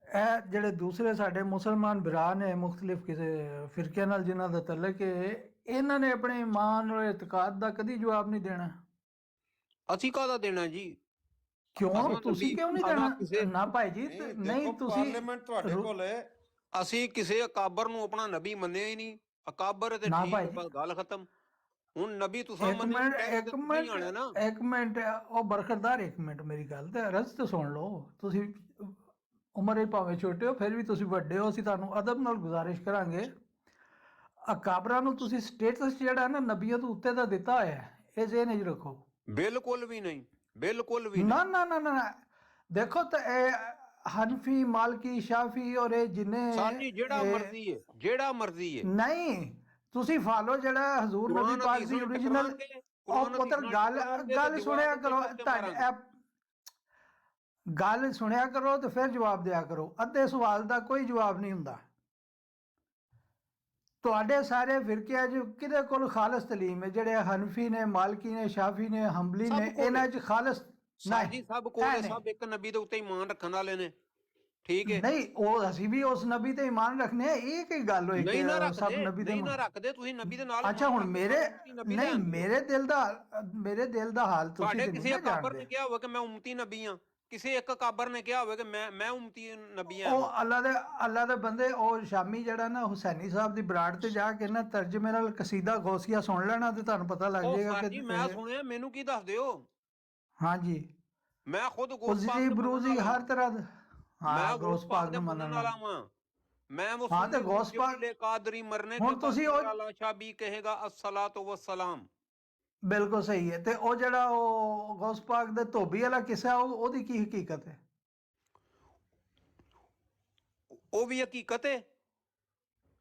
ਇਹ ਜਿਹੜੇ ਦੂਸਰੇ ਸਾਡੇ ਮੁਸਲਮਾਨ ਭਰਾ ਨੇ ਮੁਖਤਲਿਫ ਕਿਸੇ ਫਿਰਕਿਆਂ ਨਾਲ ਜਿਨ੍ਹਾਂ ਦਾ ਤਲਕ ਹੈ, ਇਹਨਾਂ ਨੇ ਆਪਣੇ ਈਮਾਨ ਔਰ ਇਤਕਾਦ ਦਾ ਕਦੀ ਜਵਾਬ ਨਹੀਂ ਦੇਣਾ। ਅਸੀਂ ਕਾਹਦਾ ਦੇਣਾ ਜੀ? ਕਿਉਂ ਅਸਾਂ ਤੁਸੀਂ ਕਿਉਂ ਨਹੀਂ ਅਸਾਂ ਦੇਣਾ? ਕਿਸੇ- ਨਾ ਭਾਈ ਜੀ, ਨਹੀਂ ਨਹੀਂ ਦੇਖੋ, ਤੁਸੀਂ ਪਾਰਲੀਮੈਂਟ ਤੁਹਾਡੇ ਕੋਲ ਹੈ। ਅਸੀਂ ਕਿਸੇ ਅਕਾਬਰ ਨੂੰ ਆਪਣਾ ਨਬੀ ਮੰਨਿਆ ਹੀ ਨਹੀਂ। ਅਕਾਬਰ ਤੇ ਨਾ ਠੀਕ ਭਾਈ ਹੈ, ਜੀ। ਬਸ ਗੱਲ ਖਤਮ। ਹੁਣ ਨਬੀ ਤੁਸੀਂ ਇੱਕ ਮੰਨਿਆ ਮਿੰਟ ਨਹੀਂ ਇੱਕ ਆਣਾ ਨਾ। ਮਿੰਟ ਇੱਕ ਮਿੰਟ, ਉਹ ਬਰਖਰਦਾਰ, ਇੱਕ ਮਿੰਟ ਮੇਰੀ ਗੱਲ ਤੇ ਅਰਜ਼ ਤੇ ਸੁਣ ਲਓ। ਤੁਸੀਂ ਉਮਰ ਵਿੱਚ ਭਾਵੇਂ ਛੋਟੇ ਹੋ, ਫਿਰ ਵੀ ਤੁਸੀਂ ਵੱਡੇ ਹੋ, ਅਸੀਂ ਤੁਹਾਨੂੰ ਅਦਬ ਨਾਲ ਗੁਜ਼ਾਰਿਸ਼ ਕਰਾਂਗੇ। ਅਕਾਬਰਾਂ ਨੂੰ ਤੁਸੀਂ ਸਟੇਟਸ ਜਿਹੜਾ ਨਾ ਨਬੀਆਂ ਤੋਂ ਉੱਤੇ ਦਾ ਦਿੱਤਾ ਹੋਇਆ ਹੈ, ਇਹ ਜ਼ਹਿਨ 'ਚ ਰੱਖੋ। ਬਿਲਕੁਲ ਵੀ ਨਹੀਂ, ਬਿਲਕੁਲ ਵੀ ਨਾ ਨਹੀਂ। ਨਾ ਨਾ ਨਾ, ਦੇਖੋ ਤਾਂ ਇਹ ਹਨਫੀ, ਮਾਲਕੀ, ਸ਼ਾਫੀ ਔਰ ਇਹ ਜਿੰਨੇ ਸਾਡੀ ਜਿਹੜਾ ਇਹ- ਮਰਜ਼ੀ ਹੈ, ਜਿਹੜਾ ਮਰਜ਼ੀ ਹੈ। ਨਹੀਂ, ਤੁਸੀਂ ਫਾਲੋ ਜਿਹੜਾ ਹਜ਼ੂਰ ਨਬੀ ਕੁਰਾਨ ਪਾਕ ਹਦੀਸ ਦੀ ਨਾਲ ਓਰੀਜਨਲ। ਟਕਰਾਉਣਗੇ, ਉਹ ਕੁਰਾਨ ਪੁੱਤਰ ਹਦੀਸ ਨਾਲ ਟਕਰਾਉਣਗੇ ਤੇ ਗੱਲ ਦੀਵਾਰ ਸੁਣਿਆ ਤੇ ਕਰੋ, ਕੁੱਤੇ ਤੁਹਾਡੇ ਮਾਰਾਂਗੇ। ਗੱਲ ਸੁਣਿਆ ਕਰੋ ਤੇ ਫਿਰ ਜਵਾਬ ਦਿਆ ਕਰੋ। ਅੱਧੇ ਸਵਾਲ ਦਾ ਕੋਈ ਜਵਾਬ ਨਹੀਂ ਹੁੰਦਾ। ਤੁਹਾਡੇ ਸਾਰੇ ਫਿਰਕਿਆਂ 'ਚ ਕਿਹਦੇ ਕੋਲ ਖਾਲਸ ਤਲੀਮ ਹੈ? ਜਿਹੜੇ ਹਨਫੀ ਨੇ, ਮਾਲਕੀ ਨੇ, ਸ਼ਾਫੀ ਨੇ, ਹੰਬਲੀ ਸਭ ਨੇ, ਕੋਲ ਇਹਨਾਂ 'ਚ ਖਾਲਸ ਸਾਜੀ ਸਭ ਕੋਲ ਇਹ ਹੈ, ਨਹੀਂ। ਸਭ ਇੱਕ ਨਬੀ ਦੇ ਉੱਤੇ ਈਮਾਨ ਰੱਖਣ ਵਾਲੇ ਨੇ। ਠੀਕ ਹੈ, ਨਹੀਂ, ਉਹ ਅਸੀਂ ਵੀ ਉਸ ਨਬੀ ਤੇ ਈਮਾਨ ਰੱਖਨੇ ਆ। ਇਹ ਕੀ ਗੱਲ ਹੋਈ ਨਹੀਂ ਨਾ ਕਿ ਸਭ ਰੱਖਦੇ, ਨਬੀ ਦੇ ਨਹੀਂ ਨਾ ਰੱਖਦੇ। ਤੁਸੀਂ ਨਬੀ ਦੇ ਨਾਲ ਅੱਛਾ, ਈਮਾਨ ਹੁਣ ਰੱਖਦੇ ਮੇਰੇ ਹੋ, ਤੁਸੀਂ ਨਬੀ ਨਹੀਂ, ਦੇ ਆਂਦੇ ਹੋ। ਮੇਰੇ ਦਿਲ ਦਾ ਹਾਲ ਤੁਸੀਂ ਤੁਹਾਡੇ ਤੇ ਕਿਸੇ ਨਹੀਂ ਨਾ ਅਕਾਬਰ ਨੇ ਜਾਣਦੇ। ਕਿਹਾ ਹੋਵੇ ਕਿ ਮੈਂ ਉਮਤੀ ਨਬੀ ਹਾਂ, ਕਿਸੇ ਇੱਕ ਅਕਾਬਰ ਨੇ ਕਿਹਾ ਹੋਵੇ ਕਿ ਮੈਂ ਉਮਤੀ ਨਬੀ ਹਾਂ। ਉਹ ਅੱਲਾ ਦੇ ਬੰਦੇ, ਉਹ ਸ਼ਾਮੀ ਜਿਹੜਾ ਨਾ ਹੁਸੈਨੀ ਸਾਹਿਬ ਦੀ ਬਰਾੜ ਤੇ ਜਾ ਕੇ ਨਾ ਤਰਜਮੇ ਨਾਲ ਕਸੀਦਾ ਗੌਸੀਆ ਸੁਣ ਲੈਣਾ ਤੇ ਤੁਹਾਨੂੰ ਪਤਾ ਲੱਗ ਉਹ ਜਾਏਗਾ ਸਾਜੀ ਮੈਂ ਸੁਣਿਆ, ਮੈਨੂੰ ਕੀ ਦੱਸ ਦਿਓ? ਹਾਂਜੀ, ਮੈਂ ਖੁਦ ਗੌਸ ਉਸਦੀ ਪਾਕ ਦੇ ਬਰੂਜ਼ੀ ਮੰਨਣ ਵਾਲਾ ਹਰ ਤਰ੍ਹਾਂ ਦਾ। ਮੈਂ ਹਾਂ, ਗੌਸ ਪਾਕ ਦੇ ਮੰਨਣ ਵਾਲਾ ਹਾਂ। ਮੈਂ ਹਾਂ, ਮੁਸਲਿਮ ਤੇ ਗੌਸ ਪਾਕ ਦੇ ਕਾਦਰੀ ਮਰਨੇ ਹੁਣ ਕੇ ਤੁਸੀਂ ਬਾਅਦ ਉਹ ਮੇਰਾ ਲਾਸ਼ਾ ਵੀ ਕਹੇਗਾ अस्सलातु वस्सलाम। ਬਿਲਕੁਲ ਸਹੀ ਹੈ। ਤੇ ਉਹ ਜਿਹੜਾ ਉਹ ਗੌਸ ਪਾਕ ਦੇ ਧੋਬੀ ਵਾਲਾ ਕਿੱਸਾ, ਉਹਦੀ ਕੀ ਹਕੀਕਤ ਹੈ? ਉਹ ਵੀ ਹਕੀਕਤ ਹੈ।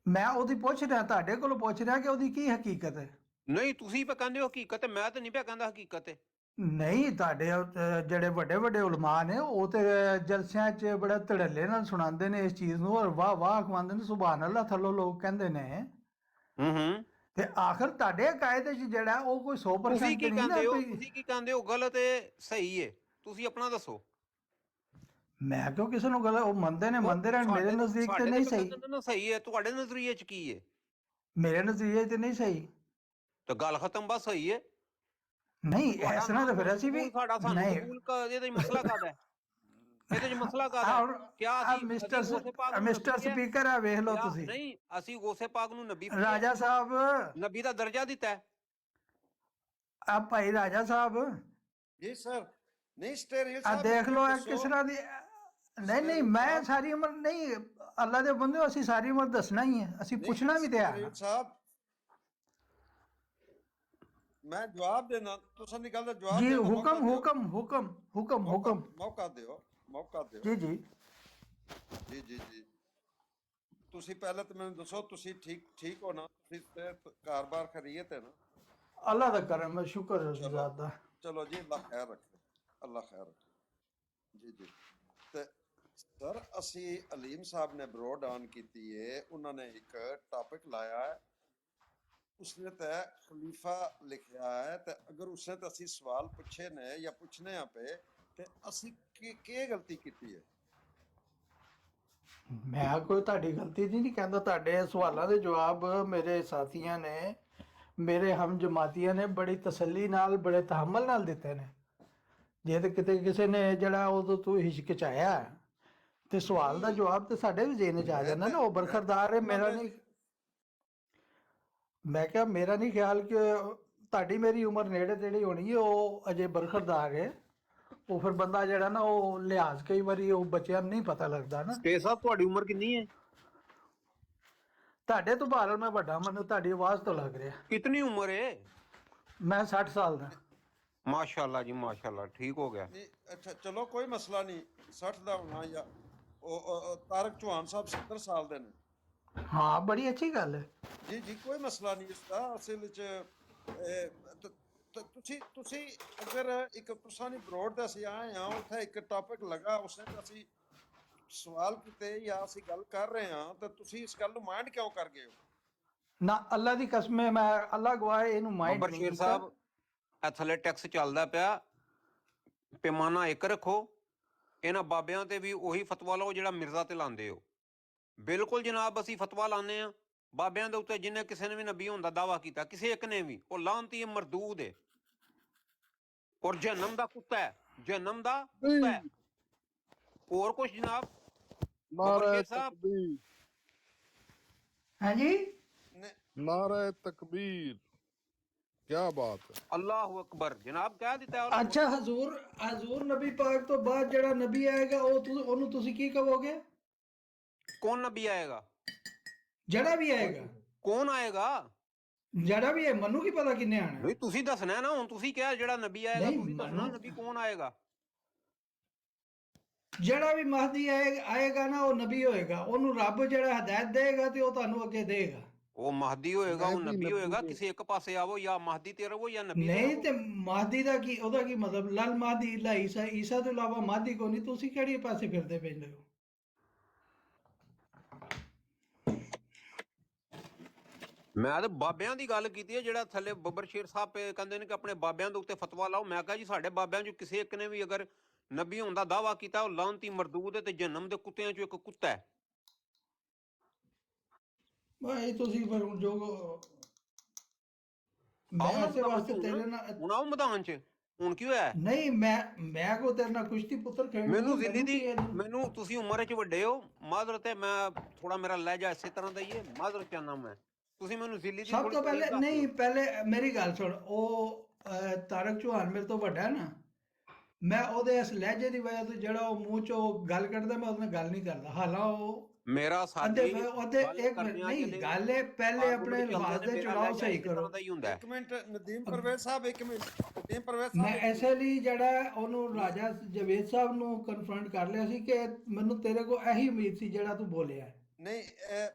ਮੈਂ ਉਹਦੀ ਪੁੱਛ ਰਿਹਾ, ਤੁਹਾਡੇ ਕੋਲੋਂ ਪੁੱਛ ਰਿਹਾ ਕਿ ਉਹਦੀ ਕੀ ਹਕੀਕਤ ਹੈ। ਨਹੀਂ, ਤੁਸੀਂ ਪਿਆ ਕਹਿੰਦੇ ਹੋ ਹਕੀਕਤ ਹੈ, ਮੈਂ ਤਾਂ ਨਹੀਂ ਪਿਆ ਕਹਿੰਦਾ ਹਕੀਕਤ ਹੈ। ਨਹੀਂ, ਤੁਹਾਡੇ ਜਿਹੜੇ ਵੱਡੇ ਵੱਡੇ ਉਲਮਾ ਨੇ ਉਹ ਤੇ ਜਲਸਿਆਂ 'ਚ ਬੜਾ ਧੜੱਲੇ ਨਾਲ ਸੁਣਾਉਂਦੇ ਨੇ ਇਸ ਚੀਜ਼ ਨੂੰ, ਔਰ ਵਾਹ ਵਾਹ ਖਵਾਉਂਦੇ ਨੇ, ਸੁਭਾਨ ਅੱਲਾਹ ਥੱਲੋਂ ਲੋਕ ਕਹਿੰਦੇ ਨੇ। ਹੂੰ। ਤੇ ਆਖਰ ਤੁਹਾਡੇ ਕਾਇਦੇ 'ਚ ਜਿਹੜਾ ਉਹ ਕੋਈ 100% ਤੁਸੀਂ ਕੀ ਨਹੀਂ ਨਾ ਕਹਿੰਦੇ ਹੋ? ਕੋਈ। ਤੁਸੀਂ ਕੀ ਕਹਿੰਦੇ ਹੋ? ਗਲਤ ਹੈ ਸਹੀ ਹੈ? ਤੁਸੀਂ ਆਪਣਾ ਦੱਸੋ। ਮੈਂ ਕਿਉਂ ਕਿਸੇ ਨੂੰ ਗਲਤ? ਉਹ ਮੰਨਦੇ ਨੇ, ਮੰਨਦੇ ਰਹਿਣ। ਮੇਰੇ ਨਜ਼ਦੀਕ ਤੇ ਨਹੀਂ ਸਹੀ। ਸਹੀ ਹੈ, ਤੁਹਾਡੇ ਨਜ਼ਰੀਏ 'ਚ ਕੀ ਹੈ? ਮੇਰੇ ਨਜ਼ਰੀਏ ਤੇ ਨਹੀਂ ਸਹੀ। ਤਾਂ ਗੱਲ ਖਤਮ, ਬਸ ਸਹੀ ਹੈ। ਨਹੀਂ, ਇਸ ਤਰ੍ਹਾਂ ਤਾਂ ਫਿਰ ਅਸੀਂ ਵੀ ਸਾਡਾ ਸਾਨੂੰ ਨਹੀਂ। ਕਬੂਲ ਕਰ, ਇਹਦੇ 'ਚ ਮਸਲਾ ਕਾਹਦਾ ਹੈ? ਇਹਦੇ 'ਚ ਮਸਲਾ ਕਾਹਦਾ ਹੈ? ਕਿਆ ਅਸੀਂ ਮਿਸਟਰ ਗੋਸੇ ਪਾਕ ਨੂੰ ਨਬੀ ਕਿਹਾ? ਸਪੀਕਰ ਆ, ਵੇਖ ਲਓ ਕਿਆ ਤੁਸੀਂ। ਨਹੀਂ, ਅਸੀਂ ਗੋਸੇ ਪਾਕ ਨੂੰ ਨਬੀ ਰਾਜਾ ਸਾਹਿਬ, ਨਬੀ ਦਾ ਦਰਜਾ ਦਿੱਤਾ ਹੈ। ਆ ਭਾਈ ਰਾਜਾ ਸਾਹਿਬ, ਜੀ ਸਰ। ਨਹੀਂ ਸਟੇਰੀਅਲ ਆ ਸਾਹਿਬ ਦੇਖ ਲਓ ਇਹ ਦੱਸੋ। ਕਿਸ ਤਰ੍ਹਾਂ ਦੀ। ਨਹੀਂ ਨਹੀਂ, ਮੈਂ ਸਾਰੀ ਉਮਰ ਨਹੀਂ, ਅੱਲਾ ਦੇ ਬੰਦੇ, ਅਸੀਂ ਸਾਰੀ ਉਮਰ ਦੱਸਣਾ ਹੀ ਹੈ, ਅਸੀਂ ਨਹੀਂ, ਪੁੱਛਣਾ ਵੀ ਤੇ ਸਟੇਰੀਅਲ ਆ। ਸਾਹਿਬ, ਮੈਂ ਜਵਾਬ ਦੇਣਾ, ਤੁਸੀਂ ਦੀ ਗੱਲ ਦਾ ਜਵਾਬ ਜੀ, ਦੇਣ ਦਾ ਮੌਕਾ ਹੁਕਮ ਦਿਓ। ਹੁਕਮ ਹੁਕਮ ਹੁਕਮ ਹੁਕਮ। ਮੌਕਾ ਦਿਓ, ਮੌਕਾ ਦਿਓ। ਜੀ ਜੀ ਜੀ ਜੀ ਜੀ। ਤੁਸੀਂ ਪਹਿਲਾਂ ਤਾਂ ਮੈਨੂੰ ਦੱਸੋ, ਤੁਸੀਂ ਠੀਕ ਹੋ ਨਾ? ਤੁਸੀਂ ਤੇ ਕਾਰੋਬਾਰ ਖਰੀਏ ਤੇ ਨਾ? ਅੱਲਾ ਦਾ ਕਰਮ ਹੈ, ਸ਼ੁਕਰ ਹੈ ਉਸ ਜ਼ਾਤ ਦਾ। ਚਲੋ ਜੀ, ਅੱਲਾ ਖੈਰ ਰੱਖੇ, ਅੱਲਾ ਖੈਰ ਰੱਖੇ। ਜੀ ਜੀ। ਤੇ ਸਰ, ਅਸੀਂ ਅਲੀਮ ਸਾਹਿਬ ਨੇ ਬਰੋਡ ਆਨ ਕੀਤੀ ਹੈ, ਉਹਨਾਂ ਨੇ ਇੱਕ ਟਾਪਿਕ ਲਾਇਆ ਹੈ, ਉਸਨੇ ਤੇ ਖਲੀਫਾ ਲਿਖਿਆ ਹੈ। ਤੇ ਅਗਰ ਉਸਨੇ ਤੇ ਅਸੀਂ ਸਵਾਲ ਪੁੱਛੇ ਨੇ ਜਾਂ ਪੁੱਛਨੇ ਆ ਪਏ ਤੇ ਅਸੀਂ ਕੀ ਗਲਤੀ ਕੀਤੀ ਹੈ? ਮੈਂ ਕੋਈ ਤੁਹਾਡੀ ਗਲਤੀ ਦੀ ਨਹੀਂ ਕਹਿੰਦਾ, ਤੁਹਾਡੇ ਸਵਾਲਾਂ ਦੇ ਜਵਾਬ ਮੇਰੇ ਸਾਥੀਆਂ ਨੇ, ਮੇਰੇ ਹਮ ਜਮਾਤੀਆਂ ਨੇ ਬੜੀ ਤਸੱਲੀ ਨਾਲ, ਬੜੇ ਤਹਮਲ ਨਾਲ ਦਿੱਤੇ ਨੇ। ਜੇ ਤੇ ਕਿਤੇ ਕਿਸੇ ਨੇ ਜਿਹੜਾ ਉਹ ਤੋਂ ਹਿਚਕਿਚਾਇਆ ਹੈ, ਤੇ ਸਵਾਲ ਦਾ ਜਵਾਬ ਤੇ ਸਾਡੇ ਵੀ ਜ਼ਿਹਨ 'ਚ ਆ ਜਾਂਦਾ ਨਾ, ਉਹ ਬਰਖਰਦਾਰ ਹੈ। ਮੇਰਾ ਨਹੀਂ, ਮੈਂ ਕਿਹਾ ਮੇਰਾ ਨਹੀਂ ਖਿਆਲ ਕਿ ਤੁਹਾਡੀ ਮੇਰੀ ਉਮਰ ਨੇੜੇ ਤੇੜੇ ਹੋਣੀ ਹੈ, ਉਹ ਅਜੇ ਬਰਖਰਦਾਰ ਹੈ। ਉਹ ਫਿਰ ਬੰਦਾ ਜਿਹੜਾ ਨਾ, ਉਹ ਲਿਹਾਜ਼ ਕਈ ਵਾਰੀ ਉਹ ਬੱਚਿਆਂ ਨੂੰ ਨਹੀਂ ਪਤਾ ਲੱਗਦਾ ਨਾ। ਤੇ ਸਾਹਿਬ ਤੁਹਾਡੀ ਉਮਰ ਕਿੰਨੀ ਹੈ? ਤੁਹਾਡੇ ਤੋਂ ਭਾਰਤ ਮੈਂ ਵੱਡਾ, ਮੈਨੂੰ ਤੁਹਾਡੀ ਆਵਾਜ਼ ਤੋਂ ਲੱਗ ਰਿਹਾ। ਕਿਤਨੀ ਉਮਰ ਹੈ? ਮੈਂ 60 ਸਾਲ ਦਾ। ਮਾਸ਼ਾਅੱਲਾ ਜੀ ਮਾਸ਼ਾਅੱਲਾ, ਠੀਕ ਹੋ ਗਿਆ। ਨਹੀਂ ਅੱਛਾ ਚਲੋ ਕੋਈ ਮਸਲਾ ਨਹੀਂ 60 ਦਾ ਹੋਣਾ ਜਾਂ ਉਹ ਤਾਰਕ ਚੌਹਾਨ ਸਾਹਿਬ 70 ਸਾਲ ਦੇ ਨੇ। ਹਾਂ ਬੜੀ ਅੱਛੀ ਗੱਲ ਹੈ। ਜੀ ਜੀ ਕੋਈ ਮਸਲਾ ਨਹੀਂ ਇਸ ਦਾ। ਅਸਲ ਵਿੱਚ ਤੁਸੀਂ ਅਗਰ ਇੱਕ ਤੁਸਾਨੀ ਬਰੋਡ ਤੇ ਅਸੀਂ ਆਏ ਹਾਂ, ਉੱਥੇ ਇੱਕ ਟੌਪਿਕ ਲੱਗਾ, ਉਸਨੇ ਤਾਂ ਅਸੀਂ ਸਵਾਲ ਕੀਤੇ ਜਾਂ ਅਸੀਂ ਗੱਲ ਕਰ ਰਹੇ ਹਾਂ, ਤਾਂ ਤੁਸੀਂ ਇਸ ਗੱਲ ਨੂੰ ਮਾਈਂਡ ਕਿਉਂ ਕਰ ਗਏ ਹੋ? ਨਾ ਅੱਲਾ ਦੀ ਕਸਮ ਹੈ, ਮੈਂ ਅੱਲਾ ਗਵਾਹ ਇਹਨੂੰ ਮਾਈਂਡ ਬੱਬਰ ਨਹੀਂ ਸ਼ੇਰ ਕੀਤਾ। ਸਾਹਿਬ, ਇਹ ਥੱਲੇ ਟੈਕਸ ਚੱਲਦਾ ਪਿਆ, ਪੈਮਾਨਾ ਇੱਕ ਰੱਖੋ। ਇਹਨਾਂ ਬਾਬਿਆਂ ਤੇ ਵੀ ਉਹੀ ਫਤਵਾ ਲਓ ਜਿਹੜਾ ਮਿਰਜ਼ਾ ਤੇ ਲਾਉਂਦੇ ਹੋ। ਬਿਲਕੁਲ ਜਨਾਬ, ਅਸੀਂ ਫਤਵਾ ਲਾਉਂਦੇ ਆ ਬਾਬਿਆਂ ਦੇ ਉੱਤੇ। ਜਿਹਨੇ ਕਿਸੇ ਨੇ ਵੀ ਨਬੀ ਹੋਣ ਦਾ ਦਾਵਾ ਕੀਤਾ, ਕਿਸੇ ਇੱਕ ਨੇ ਵੀ, ਉਹ ਲਾਹਨਤੀ ਹੈ, ਮਰਦੂਦ ਹੈ, ਔਰ ਜਹਨਮ ਦਾ ਕੁੱਤਾ ਹੈ, ਜਹਨਮ ਦਾ ਕੁੱਤਾ ਹੈ। ਹੋਰ ਕੁਛ ਜਨਾਬ? ਬੱਬਰ ਨਾਰਾ ਸ਼ੇਰ ਸਾਹਿਬ, ਤਕਬੀਰ, ਹਾਂਜੀ ਨਾਰਾ ਤਕਬੀਰ, क्या बात है। ਅੱਲਾਹੁ ਅਕਬਰ ਜਨਾਬ ਕਹਿ ਦਿੱਤਾ ਉਹਨੇ। ਅੱਛਾ ਹਜ਼ੂਰ ਨਬੀ ਪਾਕ ਤੋਂ ਬਾਅਦ ਜਿਹੜਾ ਨਬੀ ਆਏਗਾ, ਉਹਨੂੰ ਤੁਸੀਂ ਕੀ ਕਹੋਗੇ? ਕੌਣ ਨਬੀ ਆਏਗਾ? ਜਿਹੜਾ ਵੀ ਆਏਗਾ, ਕੌਣ ਆਏਗਾ? ਜਿਹੜਾ ਵੀ ਹੈ, ਮੈਨੂੰ ਕੀ ਪਤਾ ਕਿੰਨੇ ਆਣਾ। ਨਹੀਂ ਤੁਸੀਂ ਦੱਸਣਾ ਨਾ, ਹੁਣ ਤੁਸੀਂ ਕਿਹਾ ਜਿਹੜਾ ਨਬੀ ਆਏਗਾ, ਨਹੀਂ, ਤੁਸੀਂ ਦੱਸਣਾ ਨਬੀ ਕੌਣ ਆਏਗਾ। ਜਿਹੜਾ ਵੀ ਮਹਦੀ ਆਏਗਾ ਨਾ, ਉਹ ਨਬੀ ਹੋਏਗਾ। ਉਹਨੂੰ ਰੱਬ ਜਿਹੜਾ ਹਦਾਇਤ ਦੇਗਾ ਤੇ ਉਹ ਤੁਹਾਨੂੰ ਅੱਗੇ ਦੇਗਾ। ਉਹ ਮਹਦੀ ਹੋਏਗਾ, ਉਹ ਨਬੀ ਹੋਏਗਾ। ਕਿਸੇ ਇੱਕ ਪਾਸੇ ਆਵੋ, ਜਾਂ ਮਹਦੀ ਤੇ ਰਹੋ ਜਾਂ ਨਬੀ ਤੇ ਨਹੀਂ ਰਹੋ। ਤੇ ਮਹਦੀ ਦਾ ਕੀ, ਉਹਦਾ ਕੀ ਮਤਲਬ? ਲਲ ਮਹਦੀ ਇਲਾ ਈਸਾ, ਈਸਾ ਤੋਂ ਇਲਾਵਾ ਮਹਦੀ ਕੋ ਨਹੀਂ। ਤੁਸੀਂ ਕਿਹੜੇ ਪਾਸੇ ਫਿਰਦੇ ਪੈਂਦੇ ਹੋ? ਮੈਂ ਤਾਂ ਬਾਬਿਆਂ ਦੀ ਗੱਲ ਕੀਤੀ ਹੈ। ਜਿਹੜਾ ਥੱਲੇ ਬੱਬਰ ਸ਼ੇਰ ਸਾਹਿਬ ਕਹਿੰਦੇ ਨੇ ਕਿ ਆਪਣੇ ਬਾਬਿਆਂ ਦੇ ਉੱਤੇ ਫਤਵਾ ਲਾਓ। ਮੈਂ ਕਿਹਾ ਜੀ ਸਾਡੇ ਬਾਬਿਆਂ ਚੋਂ ਕਿਸੇ ਇੱਕ ਨੇ ਵੀ ਅਗਰ ਨਬੀ ਹੋਣ ਦਾ ਦਾਵਾ ਕੀਤਾ, ਉਹ ਲਾਹਨਤੀ ਮਰਦੂਦ ਹੈ ਤੇ ਜਹਨਮ ਦੇ ਕੁੱਤਿਆਂ ਚੋਂ ਇੱਕ ਕੁੱਤਾ ਹੈ। ਭਾਈ ਤੁਸੀਂ ਫਿਰ ਜੋ ਮੈਂ ਆਓ ਨਾ ਐਸੇ ਮੈਦਾਨ ਵਾਸਤੇ ਚ ਤੇਰੇ ਹੁਣ, ਨਾਲ ਹੁਣ ਆਓ ਮੈਦਾਨ ਚ। ਹੁਣ ਕੀ ਹੋਇਆ? ਨਹੀਂ, ਮੈਂ ਕੋ ਤੇਰੇ ਨਾਲ ਕੁਸ਼ਤੀ ਪੁੱਤਰ ਖੇਡਣੀ ਮੈਨੂੰ ਹੈ, ਜ਼ਿੱਲੀ ਦੀ, ਕੀ ਹੈ? ਮੈਨੂੰ ਤੁਸੀਂ ਉਮਰ ਚ ਵੱਡੇ ਹੋ, ਮਾਜ਼ਰਤ ਹੈ। ਮੈਂ ਥੋੜਾ, ਮੇਰਾ ਲਹਿਜਾ ਇਸੇ ਤਰ੍ਹਾਂ ਦਾ ਹੀ ਹੈ, ਮਾਜ਼ਰਤ ਚਾਹਨਾ ਮੈਂ। ਤੁਸੀਂ ਮੈਨੂੰ ਜ਼ਿੱਲੀ ਦੀ ਸਭ ਥੋੜੀ ਤੋਂ ਪਹਿਲੇ ਤਾਰੀਫ ਨਹੀਂ, ਪਹਿਲੇ ਮੇਰੀ ਗੱਲ ਸੁਣ। ਉਹ ਤਾਰਕ ਚੌਹਾਨ ਮੇਰੇ ਤੋਂ ਵੱਡਾ ਹੈ ਨਾ, ਮੈਂ ਉਹਦੇ ਇਸ ਲਹਿਜੇ ਦੀ ਵਜ੍ਹਾ ਤੋਂ ਜਿਹੜਾ ਉਹ ਮੂੰਹ ਚੋਂ ਗੱਲ ਕੱਢਦਾ, ਮੈਂ ਉਹਦੇ ਨਾਲ ਗੱਲ ਨਹੀਂ ਕਰਦਾ। ਹਾਲਾਂ ਉਹ ਮੇਰਾ ਅੱਧੇ ਸਾਥੀ ਉਹਦੇ ਗੱਲ ਇੱਕ ਮਿੰਟ ਕਰਦਿਆਂ ਨਹੀਂ, ਜਿਹੜੇ ਗੱਲ ਹੈ ਪਹਿਲੇ ਆਪਣੇ ਆਰਗੂਮੈਂਟ ਲਿਹਾਜ਼ ਚੱਲਦੇ ਨੇ, ਦੇ ਮੇਰਾ ਚੁਣਾਵ ਲਹਿਜਾ ਸਹੀ ਇਸੇ ਕਰੋ। ਤਰ੍ਹਾਂ ਦਾ ਹੀ ਹੁੰਦਾ ਹੈ। ਇੱਕ ਮਿੰਟ ਨਦੀਮ ਪਰਵੇਜ਼ ਸਾਹਿਬ, ਇੱਕ ਮਿੰਟ ਨਦੀਮ ਪਰਵੇਜ਼ ਮੈਂ ਸਾਹਿਬ, ਐਸੇ ਲਈ ਜਿਹੜਾ ਉਹਨੂੰ ਰਾਜਾ ਜਵੇਦ ਸਾਹਿਬ ਨੂੰ ਕਨਫਰੰਟ ਕਰ ਲਿਆ ਸੀ ਕਿ ਮੈਨੂੰ ਤੇਰੇ ਕੋਲ ਇਹੀ ਉਮੀਦ ਸੀ ਜਿਹੜਾ ਤੂੰ ਬੋਲਿਆ। ਨਹੀਂ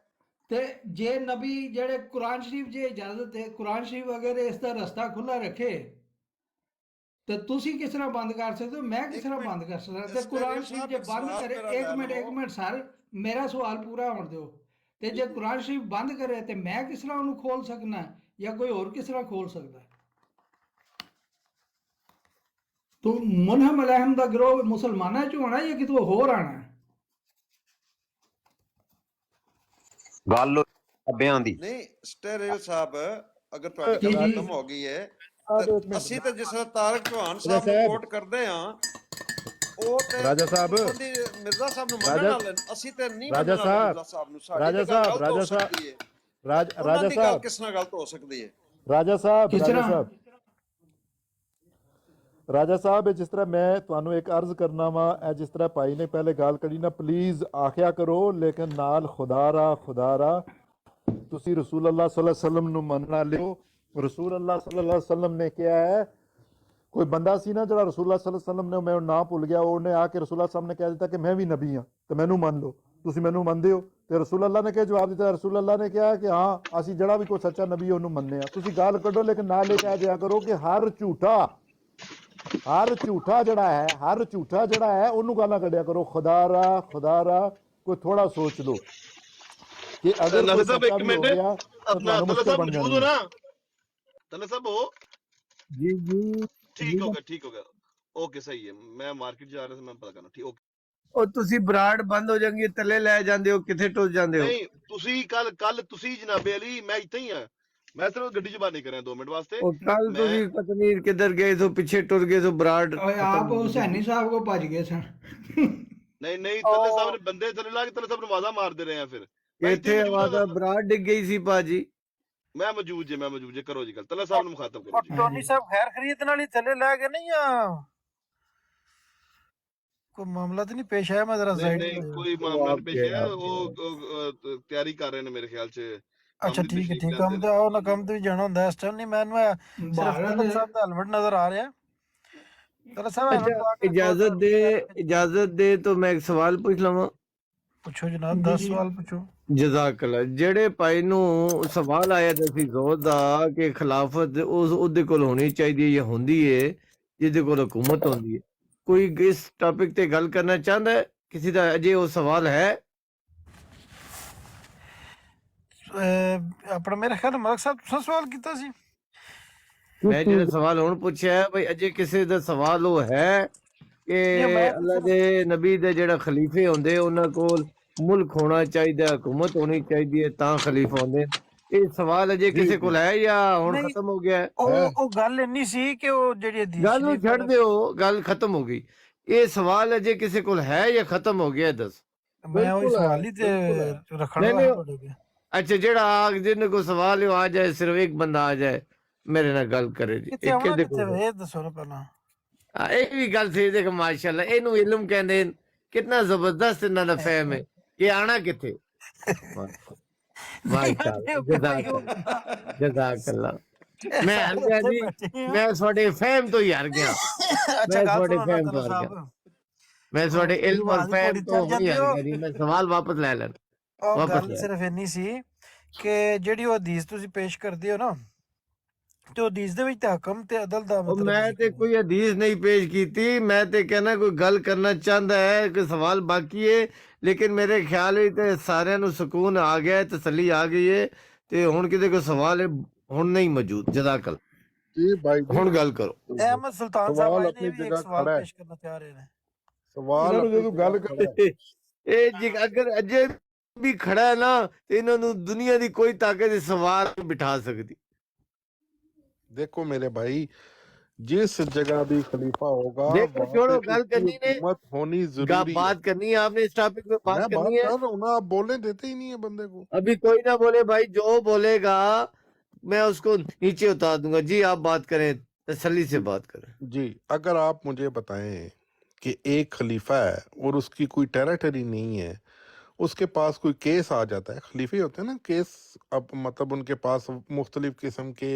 ਤੇ ਜੇ ਨਬੀ ਜਿਹੜੇ ਕੁਰਾਨ ਸ਼ਰੀਫ ਜੇ ਇਜਾਜ਼ਤ ਹੈ, ਕੁਰਾਨ ਸ਼ਰੀਫ ਅਗਰ ਇਸ ਦਾ ਰਸਤਾ ਖੁੱਲਾ ਰੱਖੇ ਤੇ ਤੁਸੀਂ ਕਿਸ ਤਰ੍ਹਾਂ ਬੰਦ ਕਰ ਸਕਦੇ ਹੋ? ਮੈਂ ਕਿਸ ਤਰ੍ਹਾਂ ਬੰਦ ਕਰ ਸਕਦਾ? ਤੇ ਕੁਰਾਨ ਸ਼ਰੀਫ ਜੇ ਬੰਦ ਕਰੇ, ਇੱਕ ਮਿੰਟ ਸਰ, ਮੇਰਾ ਸਵਾਲ ਪੂਰਾ ਹੋਣ ਦਿਓ। ਤੇ ਜੇ ਕੁਰਾਨ ਸ਼ਰੀਫ ਬੰਦ ਕਰੇ ਤੇ ਮੈਂ ਕਿਸ ਤਰ੍ਹਾਂ ਉਹਨੂੰ ਖੋਲ ਸਕਣਾ, ਜਾਂ ਕੋਈ ਹੋਰ ਕਿਸ ਤਰ੍ਹਾਂ ਖੋਲ ਸਕਦਾ? ਤੂੰ ਮੁਨਹਮ ਅਲੈਹਮ ਦਾ ਗਰੋਹ ਮੁਸਲਮਾਨਾਂ ਚ ਹੋਣਾ ਜਾਂ ਕਿਤੋਂ ਹੋਰ ਆਣਾ? ਗੱਲ ਬਾਬਿਆਂ ਦੀ ਨਹੀਂ ਸਟੇਰਿਲ ਸਾਹਿਬ, ਅਗਰ ਤੁਹਾਡੀ ਜੀ, ਗੱਲ ਜੀ। ਖਤਮ ਹੋ ਗਈ ਹੈ, ਇੱਕ ਅਸੀਂ ਤਾਂ ਜਿਸ ਤਰ੍ਹਾਂ ਤਾਰਕ ਚੌਹਾਨ ਸਾਹਿਬ ਨੂੰ ਕੋਟ ਕਰਦੇ ਹਾਂ, ਉਹ ਤੇ ਰਾਜਾ ਸਾਹਿਬ, ਉਹਦੀ ਮਿਰਜ਼ਾ ਸਾਹਿਬ ਨੂੰ ਮੰਨਣ ਵਾਲੇ, ਅਸੀਂ ਤੇ ਨਹੀਂ ਰਾਜਾ ਮੰਨਣ ਵਾਲੇ ਸਾਹਿਬ, ਮਿਰਜ਼ਾ ਸਾਹਿਬ ਨੂੰ। ਸਾਡੀ ਰਾਜਾ ਤਾਂ ਗੱਲ ਸਾਹਿਬ, ਗਲਤ ਹੋ ਰਾਜਾ ਸਾਹਿਬ, ਸਕਦੀ ਹੈ, ਰਾਜਾ ਉਹਨਾਂ ਦੀ ਗੱਲ ਸਾਹਿਬ, ਕਿਸ ਨਾਲ ਗਲਤ ਹੋ ਸਕਦੀ ਹੈ? ਰਾਜਾ ਸਾਹਿਬ, ਕਿਸ ਰਾਜਾ ਤਰ੍ਹਾਂ? ਸਾਹਿਬ, ਰਾਜਾ ਸਾਹਿਬ, ਇਹ ਜਿਸ ਤਰ੍ਹਾਂ ਮੈਂ ਤੁਹਾਨੂੰ ਇੱਕ ਅਰਜ਼ ਕਰਨਾ ਵਾ, ਇਹ ਜਿਸ ਤਰ੍ਹਾਂ ਭਾਈ ਨੇ ਪਹਿਲੇ ਗੱਲ ਕਰੀ ਨਾ, ਪਲੀਜ਼ ਆਖਿਆ ਕਰੋ, ਲੇਕਿਨ ਨਾਲ ਖੁਦਾ ਰਾ ਤੁਸੀਂ ਰਸੂਲ ਅੱਲਾਹ ਸੱਲੱਲਾਹੁ ਅਲੈਹਿ ਵਸੱਲਮ ਨੂੰ ਮੰਨਣਾ ਲਿਓ। ਰਸੂਲ ਅੱਲਾਹ ਸੱਲੱਲਾਹੁ ਅਲੈਹਿ ਵਸੱਲਮ ਨੇ ਕਿਹਾ ਹੈ, ਕੋਈ ਬੰਦਾ ਸੀ ਨਾ ਜਿਹੜਾ ਰਸੂਲ ਅੱਲਾਹ ਸੱਲੱਲਾਹੁ ਅਲੈਹਿ ਵਸੱਲਮ ਨੇ, ਮੈਂ ਨਾਂ ਭੁੱਲ ਗਿਆ, ਉਹਨੇ ਆ ਕੇ ਰਸੂਲ ਅੱਲਾਹ ਸਾਹਿਬ ਨੇ ਕਹਿ ਦਿੱਤਾ ਕਿ ਮੈਂ ਵੀ ਨਬੀ ਹਾਂ ਤੇ ਮੈਨੂੰ ਮੰਨ ਲਓ, ਤੁਸੀਂ ਮੈਨੂੰ ਮੰਨਦੇ ਹੋ? ਤੇ ਰਸੂਲ ਅੱਲਾਹ ਨੇ ਕਿਹਾ ਜਵਾਬ ਦਿੱਤਾ? ਰਸੂਲ ਅੱਲਾਹ ਨੇ ਕਿਹਾ ਕਿ ਹਾਂ, ਅਸੀਂ ਜਿਹੜਾ ਵੀ ਕੋਈ ਸੱਚਾ ਨਬੀ ਉਹਨੂੰ ਮੰਨਦੇ ਹਾਂ। ਤੁਸੀਂ ਗਾਲ ਕੱਢੋ, ਲੇਕਿਨ ਨਾਲ ਇਹ ਕਹਿ ਦਿਆ ਕਰੋ ਕਿ ਹਰ ਝੂਠਾ ਜਿਹੜਾ ਹੈ ਉਹਨੂੰ ਗਾਲਾਂ ਕੱਢਿਆ ਕਰੋ। ਖੁਦਾ ਰਾ ਕੋਈ ਥੋੜਾ ਸੋਚ ਲਓ ਕਿ ਅਗਰ ਨਾਸਰ ਕੋਈ ਸਾਹਿਬ ਸੱਚਾ ਇੱਕ ਵੀ ਮਿੰਟ, ਹੋ ਗਿਆ ਤਾਂ अपना ਤੁਹਾਨੂੰ तला ਮੁਸ਼ਕਲ साहब ਬਣ मौजूद ਜਾਣੀ हो ਹੈ। ना? तला साहब हो? जी ठीक हो गया, ठीक हो गया, ओके सही है। मैं मार्केट जा रहा था, मैं पता करना, ठीक, ओके। ਉਹ ਤੁਸੀਂ ਬਰਾੜ ਬੰਦ ਹੋ ਜਾਂਗੇ ਥੱਲੇ ਲੈ ਜਾਂਦੇ ਹੋ, ਕਿੱਥੇ ਟੁੱਟ ਜਾਂਦੇ ਹੋ? ਨਹੀਂ ਤੁਸੀਂ ਕੱਲ ਤੁਸੀਂ ਜਨਾਬੇ ਅਲੀ, ਮੈਂ ਇੱਥੇ ਹੀ ਆ, ਮੈਂ ਸਿਰਫ ਗੱਡੀ 'ਚ ਬਾਹਰ ਨਹੀਂ ਕਰਿਆ 2 ਮਿੰਟ ਵਾਸਤੇ। ਉਹ ਕੱਲ ਮੈਂ ਤੁਸੀਂ ਪਤਾ ਨਹੀਂ ਕਿੱਧਰ ਗਏ ਸੋ, ਪਿੱਛੇ ਟੁਰ ਗਏ ਸੋ, ਬਰਾੜ ਓਏ ਆਪ ਹੁਸੈਨੀ ਸਾਹਿਬ ਕੋ ਭੱਜ ਗਏ ਸਨ। ਨਹੀਂ ਤੱਲੇ ਸਾਹਿਬ ਨੇ ਬੰਦੇ ਥੱਲੇ ਲਾ ਕੇ ਤੱਲੇ ਸਾਹਿਬ ਨੂੰ ਆਵਾਜ਼ਾਂ ਮਾਰਦੇ ਰਹੇ ਆ। ਫਿਰ ਮੈਂ ਇੱਥੇ ਇੱਥੇ ਮੌਜੂਦ ਆਵਾਜ਼ ਹਾਂ, ਬਰਾੜ ਡਿੱਗ ਗਈ ਸੀ ਭਾਜੀ। ਮੈਂ ਮੌਜੂਦ ਜੇ ਕਰੋ ਜੀ ਗੱਲ, ਤੱਲੇ ਸਾਹਿਬ ਨੂੰ ਮੁਖਾਤਬ ਕਰੋ ਜੀ। ਟੋਨੀ ਸਾਹਿਬ ਖੈਰ ਖਰੀਦ ਨਾਲ ਹੀ ਥੱਲੇ ਲੈ ਕੇ ਨਹੀਂ ਆ ਕੋਈ ਮਾਮਲਾ ਤਾਂ ਨਹੀਂ ਪੇਸ਼ ਆਇਆ? ਮੈਂ ਜ਼ਰਾ ਸਾਈਡ ਨਹੀਂ ਕੋਈ ਮਾਮਲਾ ਨਹੀਂ ਪੇਸ਼ ਹੈ, ਉਹ ਤਿਆਰੀ ਕਰ ਰਹੇ ਨੇ ਮੇਰੇ ਖਿਆਲ 'ਚ। ਅੱਛਾ ਠੀਕ ਹੈ ਠੀਕ, ਕੰਮ ਤੇ ਆਓ ਨਾ, ਕੰਮ ਤੇ ਵੀ ਜਾਣਾ ਹੁੰਦਾ ਇਸ ਟਾਈਮ। ਨਹੀਂ ਮੈਨੂੰ ਸਿਰਫ ਤਲਬ ਸਾਹਿਬ ਦਾ ਹਲਵਟ ਨਜ਼ਰ ਆ ਰਿਹਾ। ਤਲਬ ਸਾਹਿਬ इजाजत दे तो मैं एक सवाल पूछ लवां। ਪੁੱਛੋ ਜਨਾਬ, 10 ਸਵਾਲ ਪੁੱਛੋ। ਜਜ਼ਾਕ ਅੱਲਾ। ਜਿਹੜੇ ਭਾਈ ਨੂੰ ਸਵਾਲ ਆਇਆ ਤਾਂ ਸੀ ਜ਼ੋਰ ਦਾ ਕਿ ਖਿਲਾਫਤ ਉਹਦੇ ਕੋਲ ਹੋਣੀ ਚਾਹੀਦੀ ਹੈ ਜਾਂ ਹੁੰਦੀ ਹੈ ਜਿਹਦੇ ਕੋਲ ਹਕੂਮਤ ਹੁੰਦੀ ਹੈ, ਕੋਈ ਇਸ ਟਾਪਿਕ ਤੇ ਗੱਲ ਕਰਨਾ ਚਾਹੁੰਦਾ ਹੈ? ਕਿਸੇ ਦਾ ਅਜੇ ਉਹ ਸਵਾਲ ਹੈ? ਆਪਣਾ ਮੇਰੇ ਖਿਆਲ ਮਲਕ ਸਾਹਿਬ ਤੁਸੀਂ ਸਵਾਲ ਕੀਤਾ ਸੀ। ਮੈਂ ਜਿਹੜਾ ਸਵਾਲ ਹੁਣ ਪੁੱਛਿਆ ਬਈ ਅਜੇ ਕਿਸੇ ਦਾ ਸਵਾਲ ਉਹ ਹੈ ਕਿ ਅੱਲਾ ਦੇ ਨਬੀ ਦੇ ਜਿਹੜਾ ਖਲੀਫੇ ਹੁੰਦੇ ਉਹਨਾਂ ਕੋਲ ਮੁਲਕ ਹੋਣਾ ਚਾਹੀਦਾ, ਹਕੂਮਤ ਹੋਣੀ ਚਾਹੀਦੀ ਹੈ ਤਾਂ ਖਲੀਫਾ ਹੁੰਦੇ। ਇਹ ਸਵਾਲ ਅਜੇ ਕਿਸੇ ਕੋਲ ਹੈ ਜਾਂ ਹੁਣ ਖਤਮ ਹੋ ਗਿਆ? ਉਹ ਗੱਲ ਇੰਨੀ ਸੀ ਕਿ ਉਹ ਜਿਹੜੀ ਹਦੀਸ ਗੱਲ ਨੂੰ ਛੱਡ ਦਿਓ, ਗੱਲ ਖਤਮ ਹੋ ਗਈ। ਇਹ ਸਵਾਲ ਅਜੇ ਕਿਸੇ ਕੋਲ ਹੈ ਜਾਂ ਖਤਮ ਹੋ ਗਿਆ? ਦੱਸ। ਮੈਂ ਉਹ ਸਵਾਲ ਹੀ ਤੇ ਰੱਖਣਾ ਤੁਹਾਡੇ ਅੱਗੇ। अच्छा जेड़ा जिन को सवाल आ जाए, सिर्फ एक बंदा आ जाए मेरे नाल गल करे जी। दसो ना पहला एक भी गल सही देख माशाल्लाह इनू इल्म कहंदे कितना जबरदस्त इन्हां दा फहम है कि आना किथे। माशाल्लाह जज़ाकल्लाह। मैं हार गया जी, मैं थोड़े फहम तो ही हार गया। मैं थोड़े फहम तो हार गया, मैं थोड़े इल्म और फहम तो नहीं हार गया जी। मैं सवाल वापस ले लेना। ਉਹ ਗੱਲ ਸਿਰਫ ਇੰਨੀ ਸੀ ਕਿ ਜਿਹੜੀ ਉਹ ਹਦੀਸ ਤੁਸੀਂ ਪੇਸ਼ ਕਰਦੇ ਹੋ ਨਾ, ਤੇ ਉਹ ਹਦੀਸ ਦੇ ਵਿੱਚ ਤਾਂ ਹਕਮ ਤੇ ਅਦਲ ਦਾ ਮਤਲਬ ਮੈਂ ਤੇ ਕੋਈ ਹਦੀਸ ਨਹੀਂ ਪੇਸ਼ ਕੀਤੀ, ਮੈਂ ਤੇ ਕਹਿਣਾ ਕੋਈ ਗੱਲ ਕਰਨਾ ਚਾਹੁੰਦਾ ਹੈ ਕਿ ਸਵਾਲ ਬਾਕੀ ਹੈ, ਲੇਕਿਨ ਮੇਰੇ ਖਿਆਲ ਵਿੱਚ ਤੇ ਸਾਰਿਆਂ ਨੂੰ ਸਕੂਨ ਆ ਗਿਆ, ਤਸੱਲੀ ਆ ਗਈ ਹੈ ਤੇ ਹੁਣ ਕਿਤੇ ਕੋਈ ਸਵਾਲ ਹੈ ਹੁਣ ਨਹੀਂ ਮੌਜੂਦ। ਜਜ਼ਾਕਲ ਜੀ ਭਾਈ ਹੁਣ ਗੱਲ ਕਰੋ। ਅਹਿਮਦ ਸੁਲਤਾਨ ਸਾਹਿਬ ਆਏ ਨੇ ਵੀ ਇੱਕ ਸਵਾਲ ਪੇਸ਼ ਕਰਨਾ ਚਾਹ ਰਹੇ ਨੇ। ਸਵਾਲ ਜਦੋਂ ਗੱਲ ਕਰਦੇ ਇਹ ਜੀ ਅਗਰ ਅਜੇ ਵੀ ਖੜਾ ਹੈ ਨਾ ਤੇ ਇਹਨਾਂ ਨੂੰ ਦੁਨੀਆ ਦੀ ਕੋਈ ਤਾਕਤ ਇਸ ਸਵਾਲ ਨਹੀਂ ਬਿਠਾ ਸਕਦੀ। देखो मेरे भाई, जिस जगह भी खलीफा होगा देखो छोड़ो, गल करनी ने हुकूमत होनी जरूरी बात करनी है आपने, इस टॉपिक पे बात करनी है। कर रहा हूं ना, आप बोलने देते ही नहीं है बंदे को। अभी कोई ना बोले भाई, जो बोलेगा मैं उसको नीचे उतार दूंगा। जी आप बात करें, तसल्ली से बात करें। जी, अगर आप मुझे बताएं कि एक खलीफा है और उसकी कोई टेरिटरी नहीं है, उसके पास कोई केस आ जाता है, खलीफे होते हैं ना केस, अब मतलब उनके पास मुख्तलिफ किस्म के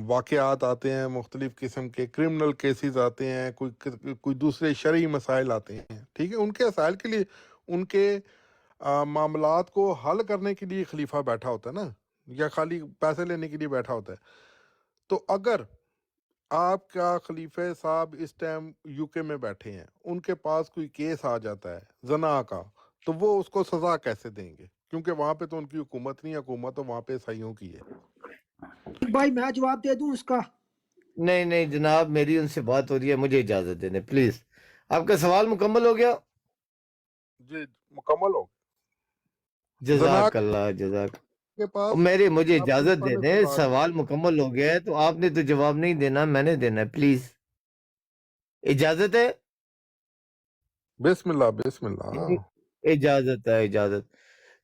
वाक़यात आते हैं, मुख्तलिफ किस्म के क्रिमिनल केसेस आते हैं, कोई दूसरे शरई मसाइल आते हैं, ठीक है। उनके मसाइल के लिए, उनके मामलात को हल करने के लिए खलीफा बैठा होता है ना, या खाली पैसे लेने के लिए बैठा होता है। तो अगर आपका खलीफे साहब इस टाइम यूके में बैठे हैं, उनके पास कोई केस आ जाता है जना का, तो वो उसको सजा कैसे देंगे? क्योंकि वहां पे तो उनकी हुकूमत नहीं, हुकूमत तो वहां पे ईसाइयों की है। भाई मैं जवाब दे दूं इसका? नहीं नहीं जनाब, मेरी उनसे बात हो रही है, मुझे इजाजत देने प्लीज। आपका सवाल मुकम्मल हो गया? जी मुकम्मल हो। जज़ाकल्लाह जज़ाक। के पास मेरे मुझे इजाजत देने, सवाल मुकम्मल हो गया है तो आपने तो जवाब नहीं देना, मैंने देना है, प्लीज इजाजत है? बिस्मिल्लाह बिस्मिल्लाह। इजाजत है, इजाजत।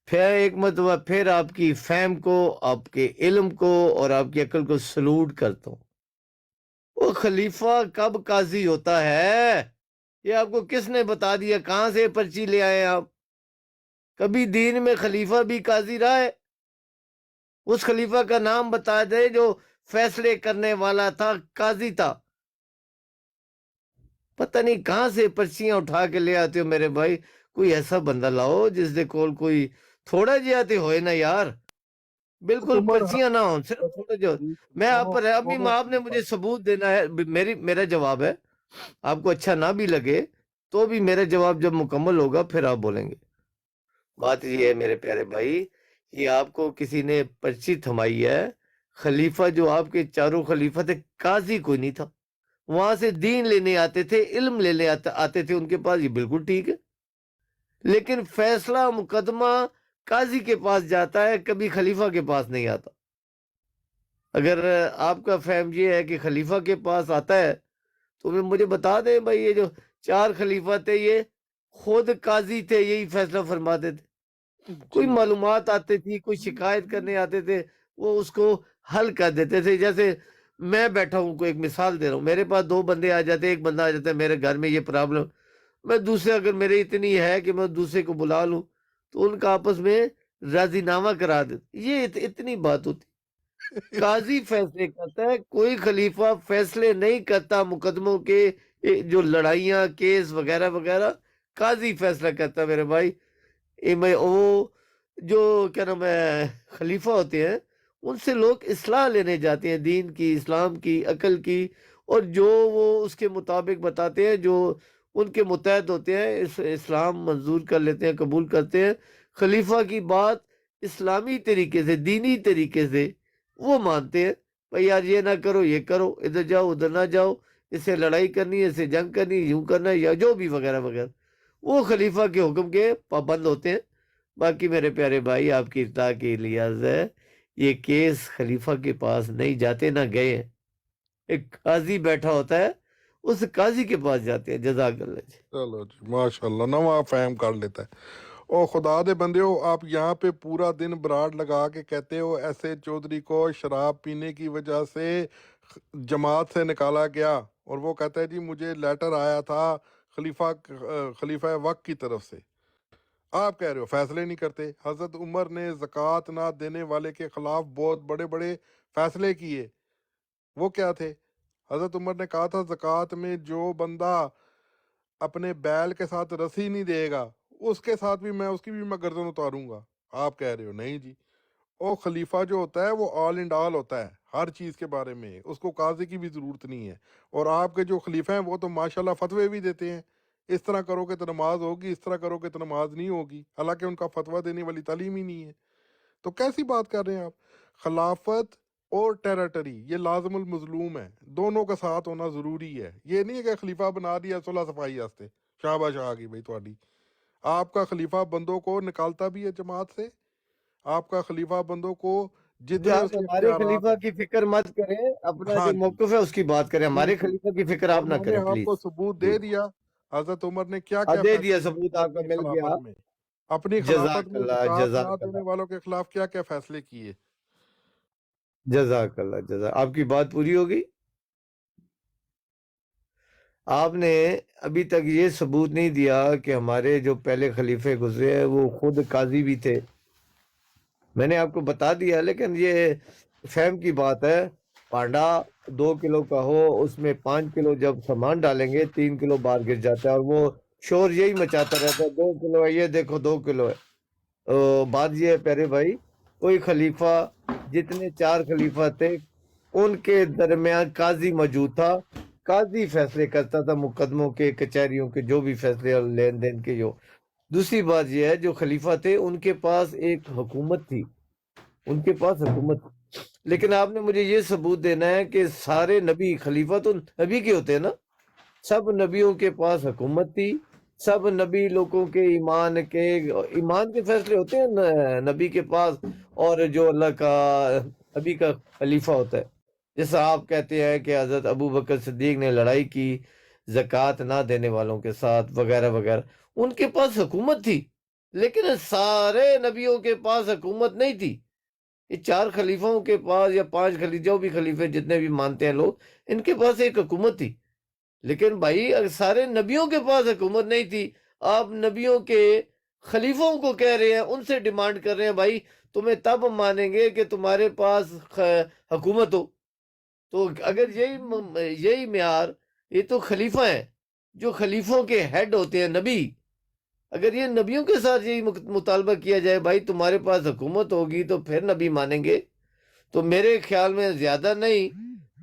फिर एक मरतबा फिर आपकी फहम को, आपके इल्म को और आपकी अक्ल को सलूट करता हूँ। वो खलीफा कब काजी होता है ये आपको किसने बता दिया? कहाँ से पर्ची ले आए आप? कभी दीन में खलीफा भी काजी रहा है? उस खलीफा का नाम बता दे जो फैसले करने वाला था, काजी था। पता नहीं कहाँ से पर्चियां उठा के ले आते हो मेरे भाई। कोई ऐसा बंदा लाओ जिसदे कोल कोई थोड़ा जिहा ते होए ना यार, बिल्कुल पर्चियां ना हो, सिर्फ थोड़ा जो। मैं आप पर अभी आपने मुझे सबूत देना है। मेरा जवाब है, आपको अच्छा ना भी लगे तो भी मेरा जवाब जब मुकम्मल होगा फिर आप बोलेंगे। बात ये है मेरे प्यारे भाई, ये आपको किसी ने पर्ची थमाई है। खलीफा जो आपके चारों खलीफा थे, काजी कोई नहीं था, वहां से दीन लेने आते थे, इल्म लेने आते थे उनके पास। ये बिल्कुल ठीक है। لیکن فیصلہ مقدمہ قاضی کے پاس جاتا ہے، کبھی خلیفہ کے پاس نہیں آتا۔ اگر آپ کا فہم یہ ہے کہ خلیفہ کے پاس آتا ہے تو مجھے بتا دیں بھائی، یہ جو 4 خلیفہ تھے یہ خود قاضی تھے، یہی فیصلہ فرماتے تھے۔ کوئی معلومات آتے تھی، کوئی شکایت کرنے آتے تھے، وہ اس کو حل کر دیتے تھے۔ جیسے میں بیٹھا ہوں، کوئی ایک مثال دے رہا ہوں، میرے پاس 2 بندے آ جاتے ہیں، ایک بندہ آ جاتا ہے میرے گھر میں یہ پرابلم، میں دوسرے، اگر میرے اتنی ہے کہ میں دوسرے کو بلا لوں تو ان کا آپس میں راضی نامہ کرا دیتے، یہ اتنی بات ہوتی۔ قاضی فیصلے کرتا ہے، کوئی خلیفہ فیصلے نہیں کرتا مقدموں کے، جو لڑائیاں، کیس وغیرہ وغیرہ، قاضی فیصلہ کرتا ہے میرے بھائی۔ وہ جو کیا نام ہے خلیفہ ہوتے ہیں، ان سے لوگ اصلاح لینے جاتے ہیں، دین کی، اسلام کی، عقل کی، اور جو وہ اس کے مطابق بتاتے ہیں، جو ان کے متحد ہوتے ہیں، اسلام منظور کر لیتے ہیں، قبول کرتے ہیں۔ خلیفہ کی بات اسلامی طریقے سے، دینی طریقے سے وہ مانتے ہیں، بھائی یار یہ نہ کرو، یہ کرو، ادھر جاؤ، ادھر نہ جاؤ، اس سے لڑائی کرنی ہے، اس سے جنگ کرنی ہے، یوں کرنا ہے، یا جو بھی وغیرہ وغیرہ، وہ خلیفہ کے حکم کے پابند ہوتے ہیں۔ باقی میرے پیارے بھائی، آپ کی اطلاع کے لیے عرض ہے، یہ کیس خلیفہ کے پاس نہیں جاتے، نہ گئے ہیں، ایک قاضی بیٹھا ہوتا ہے، اس قاضی کے پاس جاتے ہیں۔ جزاک اللہ جی۔ چلو جی، ماشاءاللہ، نواں فہم کر لیتا ہے۔ او خدا دے بندے ہو، آپ یہاں پہ پورا دن براڈ لگا کے کہتے ہو ایسے چودھری کو شراب پینے کی وجہ سے جماعت سے نکالا گیا، اور وہ کہتا ہے جی مجھے لیٹر آیا تھا خلیفہ وقت کی طرف سے۔ آپ کہہ رہے ہو فیصلے نہیں کرتے۔ حضرت عمر نے زکوٰۃ نہ دینے والے کے خلاف بہت بڑے بڑے فیصلے کیے، وہ کیا تھے؟ حضرت عمر نے کہا تھا زکوٰۃ میں جو بندہ اپنے بیل کے ساتھ رسی نہیں دے گا، اس کے ساتھ بھی میں، اس کی بھی میں گردن اتاروں گا۔ آپ کہہ رہے ہو نہیں جی، او خلیفہ جو ہوتا ہے وہ آل اینڈ آل ہوتا ہے ہر چیز کے بارے میں، اس کو قاضی کی بھی ضرورت نہیں ہے۔ اور آپ کے جو خلیفہ ہیں وہ تو ماشاءاللہ فتوے بھی دیتے ہیں، اس طرح کرو گے تو نماز ہوگی، اس طرح کرو گے تو نماز نہیں ہوگی، حالانکہ ان کا فتویٰ دینے والی تعلیم ہی نہیں ہے۔ تو کیسی بات کر رہے ہیں آپ؟ خلافت اور ٹیریٹری یہ لازم المظلوم ہے، دونوں کا ساتھ ہونا ضروری ہے۔ یہ نہیں ہے کہ خلیفہ بنا دیا صلح صفائی واسطے، شاباش آ گئی بھائی تھوڑی۔ آپ کا خلیفہ بندوں کو نکالتا بھی ہے جماعت سے، آپ کا خلیفہ بندوں کو جتنے آپ اس کے ہمارے اختیارات خلیفہ ہیں، کی فکر مت کریں، اپنا ہاں جو جی موقف ہے اس کی بات کریں، ہمارے بالکل، خلیفہ کی فکر اور آپ نہ میں نے کریں آپ کو پلیز ثبوت جی۔ دے دیا حضرت عمر نے کیا کیا دے دیا فیصلے کیے ثبوت، تھے آپ کا اپنی مل گیا۔ خلافت میں، اپنی خلافت جزاک میں اللہ، زکوٰۃ نہ جزاک دینے اللہ، والوں کے خلاف کیا کیا فیصلے کیے۔ جزاک اللہ، جزاک آپ کی بات پوری ہوگی۔ آپ نے ابھی تک یہ ثبوت نہیں دیا کہ ہمارے جو پہلے خلیفے گزرے ہیں وہ خود قاضی بھی تھے۔ میں نے آپ کو بتا دیا، لیکن یہ فہم کی بات ہے۔ پانڈا 2 کلو کا ہو، اس میں 5 کلو جب سامان ڈالیں گے 3 کلو باہر گر جاتا ہے، اور وہ شور یہی مچاتا رہتا ہے 2 کلو ہے، یہ دیکھو 2 کلو ہے۔ بات یہ ہے پیارے بھائی، کوئی خلیفہ، جتنے 4 خلیفہ تھے ان کے درمیان قاضی موجود تھا، قاضی فیصلے کرتا تھا مقدموں کے، کچہریوں کے، جو بھی فیصلے اور لین دین کے۔ جو دوسری بات یہ ہے، جو خلیفہ تھے ان کے پاس ایک حکومت تھی، ان کے پاس حکومت تھی۔ لیکن آپ نے مجھے یہ ثبوت دینا ہے کہ سارے نبی، خلیفہ تو نبی کے ہوتے ہیں نا، سب نبیوں کے پاس حکومت تھی، سب نبی لوگوں کے ایمان کے فیصلے ہوتے ہیں نبی کے پاس، اور جو اللہ کا نبی کا خلیفہ ہوتا ہے، جیسا آپ کہتے ہیں کہ حضرت ابو بکر صدیق نے لڑائی کی زکوٰۃ نہ دینے والوں کے ساتھ وغیرہ وغیرہ، ان کے پاس حکومت تھی، لیکن سارے نبیوں کے پاس حکومت نہیں تھی۔ یہ 4 خلیفوں کے پاس، یا 5 خلیفہ، جو بھی خلیفے جتنے بھی مانتے ہیں لوگ، ان کے پاس ایک حکومت تھی۔ لیکن بھائی اگر سارے نبیوں کے پاس حکومت نہیں تھی، آپ نبیوں کے خلیفوں کو کہہ رہے ہیں، ان سے ڈیمانڈ کر رہے ہیں بھائی تمہیں تب مانیں گے کہ تمہارے پاس حکومت ہو۔ تو اگر یہی معیار، یہ تو خلیفہ ہیں جو خلیفوں کے ہیڈ ہوتے ہیں نبی، اگر یہ نبیوں کے ساتھ یہی مطالبہ کیا جائے بھائی تمہارے پاس حکومت ہوگی تو پھر نبی مانیں گے، تو میرے خیال میں زیادہ نہیں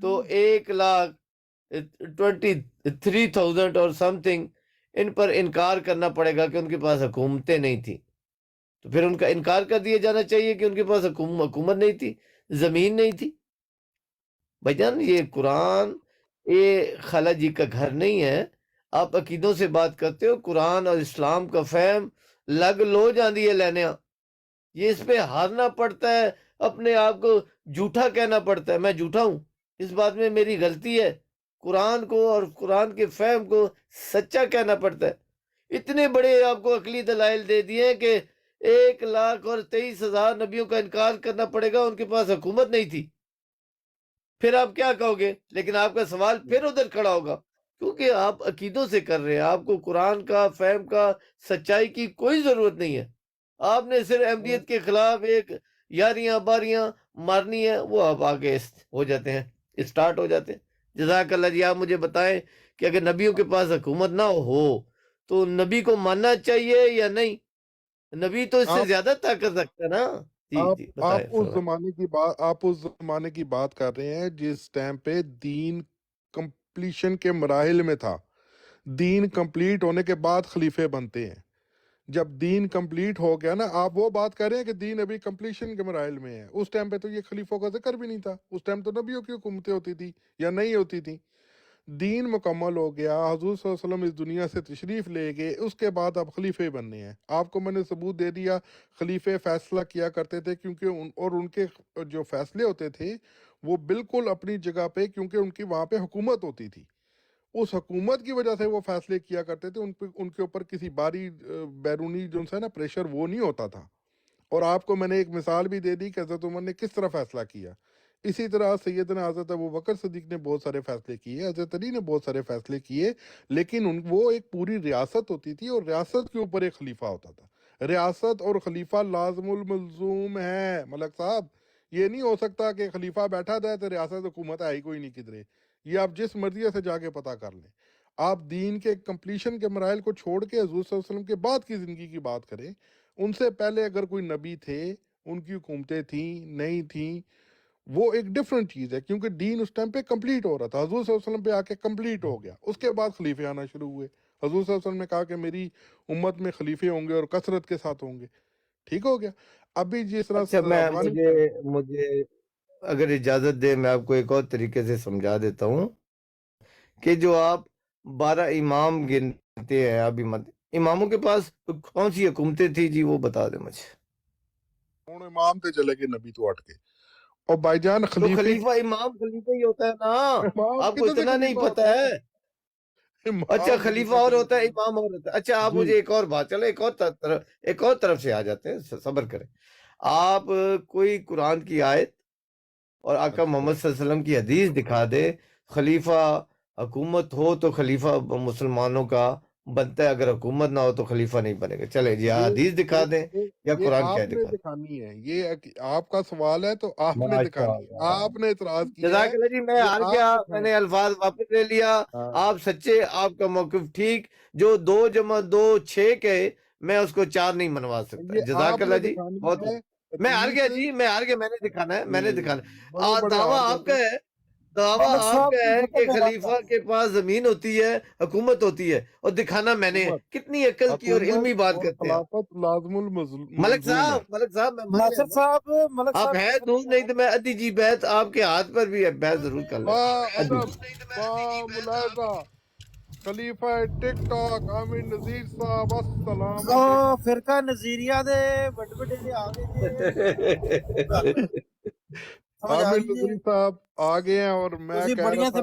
تو 1,23,000 اور سم تھنگ ان پر انکار کرنا پڑے گا کہ ان کے پاس حکومتیں نہیں تھیں۔ تو پھر ان کا انکار کر دیا جانا چاہیے کہ ان کے پاس حکومت نہیں تھی، زمین نہیں تھی۔ بھائی جان، یہ قرآن یہ خالہ جی کا گھر نہیں ہے، آپ عقیدوں سے بات کرتے ہو۔ قرآن اور اسلام کا فہم لگ لو جاندی ہے لینے یہ اس پہ ہارنا پڑتا ہے، اپنے آپ کو جھوٹا کہنا پڑتا ہے، میں جھوٹا ہوں، اس بات میں میری غلطی ہے، قرآن کو اور قرآن کے فہم کو سچا کہنا پڑتا ہے۔ اتنے بڑے آپ کو عقلی دلائل دے دیے ہیں کہ 1,23,000 نبیوں کا انکار کرنا پڑے گا، ان کے پاس حکومت نہیں تھی، پھر آپ کیا کہو گے؟ لیکن آپ کا سوال پھر ادھر کھڑا ہوگا، کیونکہ آپ عقیدوں سے کر رہے ہیں، آپ کو قرآن کا فہم کا سچائی کی کوئی ضرورت نہیں ہے، آپ نے صرف احمدیت کے خلاف ایک یاریاں باریاں مارنی ہے، وہ آپ آگے ہو جاتے ہیں، اسٹارٹ ہو جاتے ہیں۔ جزاک اللہ جی، آپ مجھے بتائیں کہ اگر نبیوں کے پاس حکومت نہ ہو تو نبی کو ماننا چاہیے یا نہیں؟ نبی تو اس سے آپ زیادہ طاقت رکھتا ہے نا۔ جی آپ جی آپ بتائیں اس فرمائیں۔ زمانے کی بات کر رہے ہیں جس ٹائم پہ دین کمپلیشن کے مراحل میں تھا، دین کمپلیٹ ہونے کے بعد خلیفے بنتے ہیں۔ جب دین کمپلیٹ ہو گیا نا، آپ وہ بات کر رہے ہیں کہ دین ابھی کمپلیشن کے مراحل میں ہے، اس ٹائم پہ تو یہ خلیفوں کا ذکر بھی نہیں تھا، اس ٹائم تو نبیوں کی حکومتیں ہوتی تھی یا نہیں ہوتی تھیں۔ دین مکمل ہو گیا، حضور صلی اللہ علیہ وسلم اس دنیا سے تشریف لے گئے، اس کے بعد اب خلیفے بننے ہیں۔ آپ کو میں نے ثبوت دے دیا، خلیفے فیصلہ کیا کرتے تھے کیونکہ ان کے جو فیصلے ہوتے تھے وہ بالکل اپنی جگہ پہ، کیونکہ ان کی وہاں پہ حکومت ہوتی تھی، اس حکومت کی وجہ سے وہ فیصلے کیا کرتے تھے، ان کے اوپر کسی باری بیرونی جو ہے نا پریشر وہ نہیں ہوتا تھا۔ اور آپ کو میں نے ایک مثال بھی دے دی کہ حضرت عمر نے کس طرح فیصلہ کیا۔ اسی طرح سیدنا حضرت ابوبکر صدیق نے بہت سارے فیصلے کیے، حضرت علی نے بہت سارے فیصلے کیے، لیکن وہ ایک پوری ریاست ہوتی تھی اور ریاست کے اوپر ایک خلیفہ ہوتا تھا۔ ریاست اور خلیفہ لازم الملزوم ہے ملک صاحب، یہ نہیں ہو سکتا کہ خلیفہ بیٹھا جائے تو ریاست حکومت ہے ہی کوئی نہیں کدھرے، یہ آپ جس مرضی سے جا کے پتہ کر لیں۔ آپ دین کے کمپلیشن کے مراحل کو چھوڑ کے حضور صلی اللہ علیہ وسلم کے بعد کی زندگی کی بات کریں، ان سے پہلے اگر کوئی نبی تھے، ان کی حکومتیں تھیں نہیں تھیں، وہ ایک ڈیفرنٹ چیز ہے، کیونکہ دین اس ٹائم پہ کمپلیٹ ہو رہا تھا، حضور صلی اللہ علیہ وسلم پہ آ کے کمپلیٹ ہو گیا، اس کے بعد خلیفے آنا شروع ہوئے۔ حضور صلی اللہ علیہ وسلم نے کہا کہ میری امت میں خلیفے ہوں گے اور کثرت کے ساتھ ہوں گے، ٹھیک ہو گیا۔ ابھی جس طرح اچھا مجھے اگر اجازت دے، میں آپ کو ایک اور طریقے سے سمجھا دیتا ہوں کہ جو آپ 12 امام گنتے ہیں، ابھی اماموں کے پاس کون سی حکومتیں تھی جی، وہ بتا دیں مجھے۔ کون امام تھے چلے گئے نبی تو ہٹ کے، اور بھائی جان تو خلیفہ امام خلیفہ ہی ہوتا ہے نا، امام آپ کو کدھر سے اتنا نہیں خلیفہ پتا ہوتا ہے؟ امام اچھا کدھر خلیفہ سے اور خلیفہ ہوتا ہے، امام اور ہوتا ہے۔ اچھا آپ جی مجھے ایک اور بات، چلو ایک اور طرف سے آ جاتے ہیں، صبر کریں۔ آپ کوئی قرآن کی آیت اور آقا محمد صلی اللہ علیہ وسلم کی حدیث دکھا دے، خلیفہ حکومت ہو تو خلیفہ مسلمانوں کا بنتا ہے، اگر حکومت نہ ہو تو خلیفہ نہیں بنے گا۔ چلے جی حدیث دکھا دیں یا یہ قرآن کیا آپ نے دکھا دیں۔ دکھانی ہے، یہ آپ کا سوال ہے تو آپ نے دکھانی ہے۔ ماشاءاللہ، آپ نے اعتراض کیا جزاک ہے، اللہ جی، میں یہ ہار آپ گیا، میں دکھائیں۔ نے الفاظ واپس لے لیا، آپ سچے، آپ کا موقف ٹھیک، جو 2 + 2 6 کہے میں اس کو 4 نہیں منوا سکتا۔ یہ جزاک آپ اللہ نے جی، دکھانی بہت ہے میں ہار گیا حدیث۔ جی، میں ہار گیا، میں نے دکھانا ہے، میں نے دکھانا بڑے ہے۔ بڑے دعویٰ ہار آپ جاتے کا ہیں۔ ہے، دعویٰ ملک آپ صاحب کا ہے کہ ختم ہو رہا خلیفہ کے پاس زمین ہوتی ہے، حکومت ہوتی ہے، اور دکھانا میں نے ہے۔ حکومت کتنی عقل کی اور علمی حکومت بات اور کرتے ہیں آپ۔ خلافت لازم ملک الملزوم ہے۔ صاحب میں مان گیا ناصر نا، صاحب ملک آپ صاحب ہیں دور، نہیں تو میں ادھی جی بیعت آپ کے ہاتھ پر بھی ہے، بیعت ضرور کر با لیتا ادھی ادب، جی۔ با ملاحظہ، خلیفہ ٹک ٹاک عامر نذیر صاحب، السلام علیکم۔ فرقہ نظیریہ دے بڑے بڑے آ گئے جی، سمجھ آ عامر گئی جی، نذیر صاحب آ گئے ہیں، اور میں تسی کہہ رہا بڑیاں تھا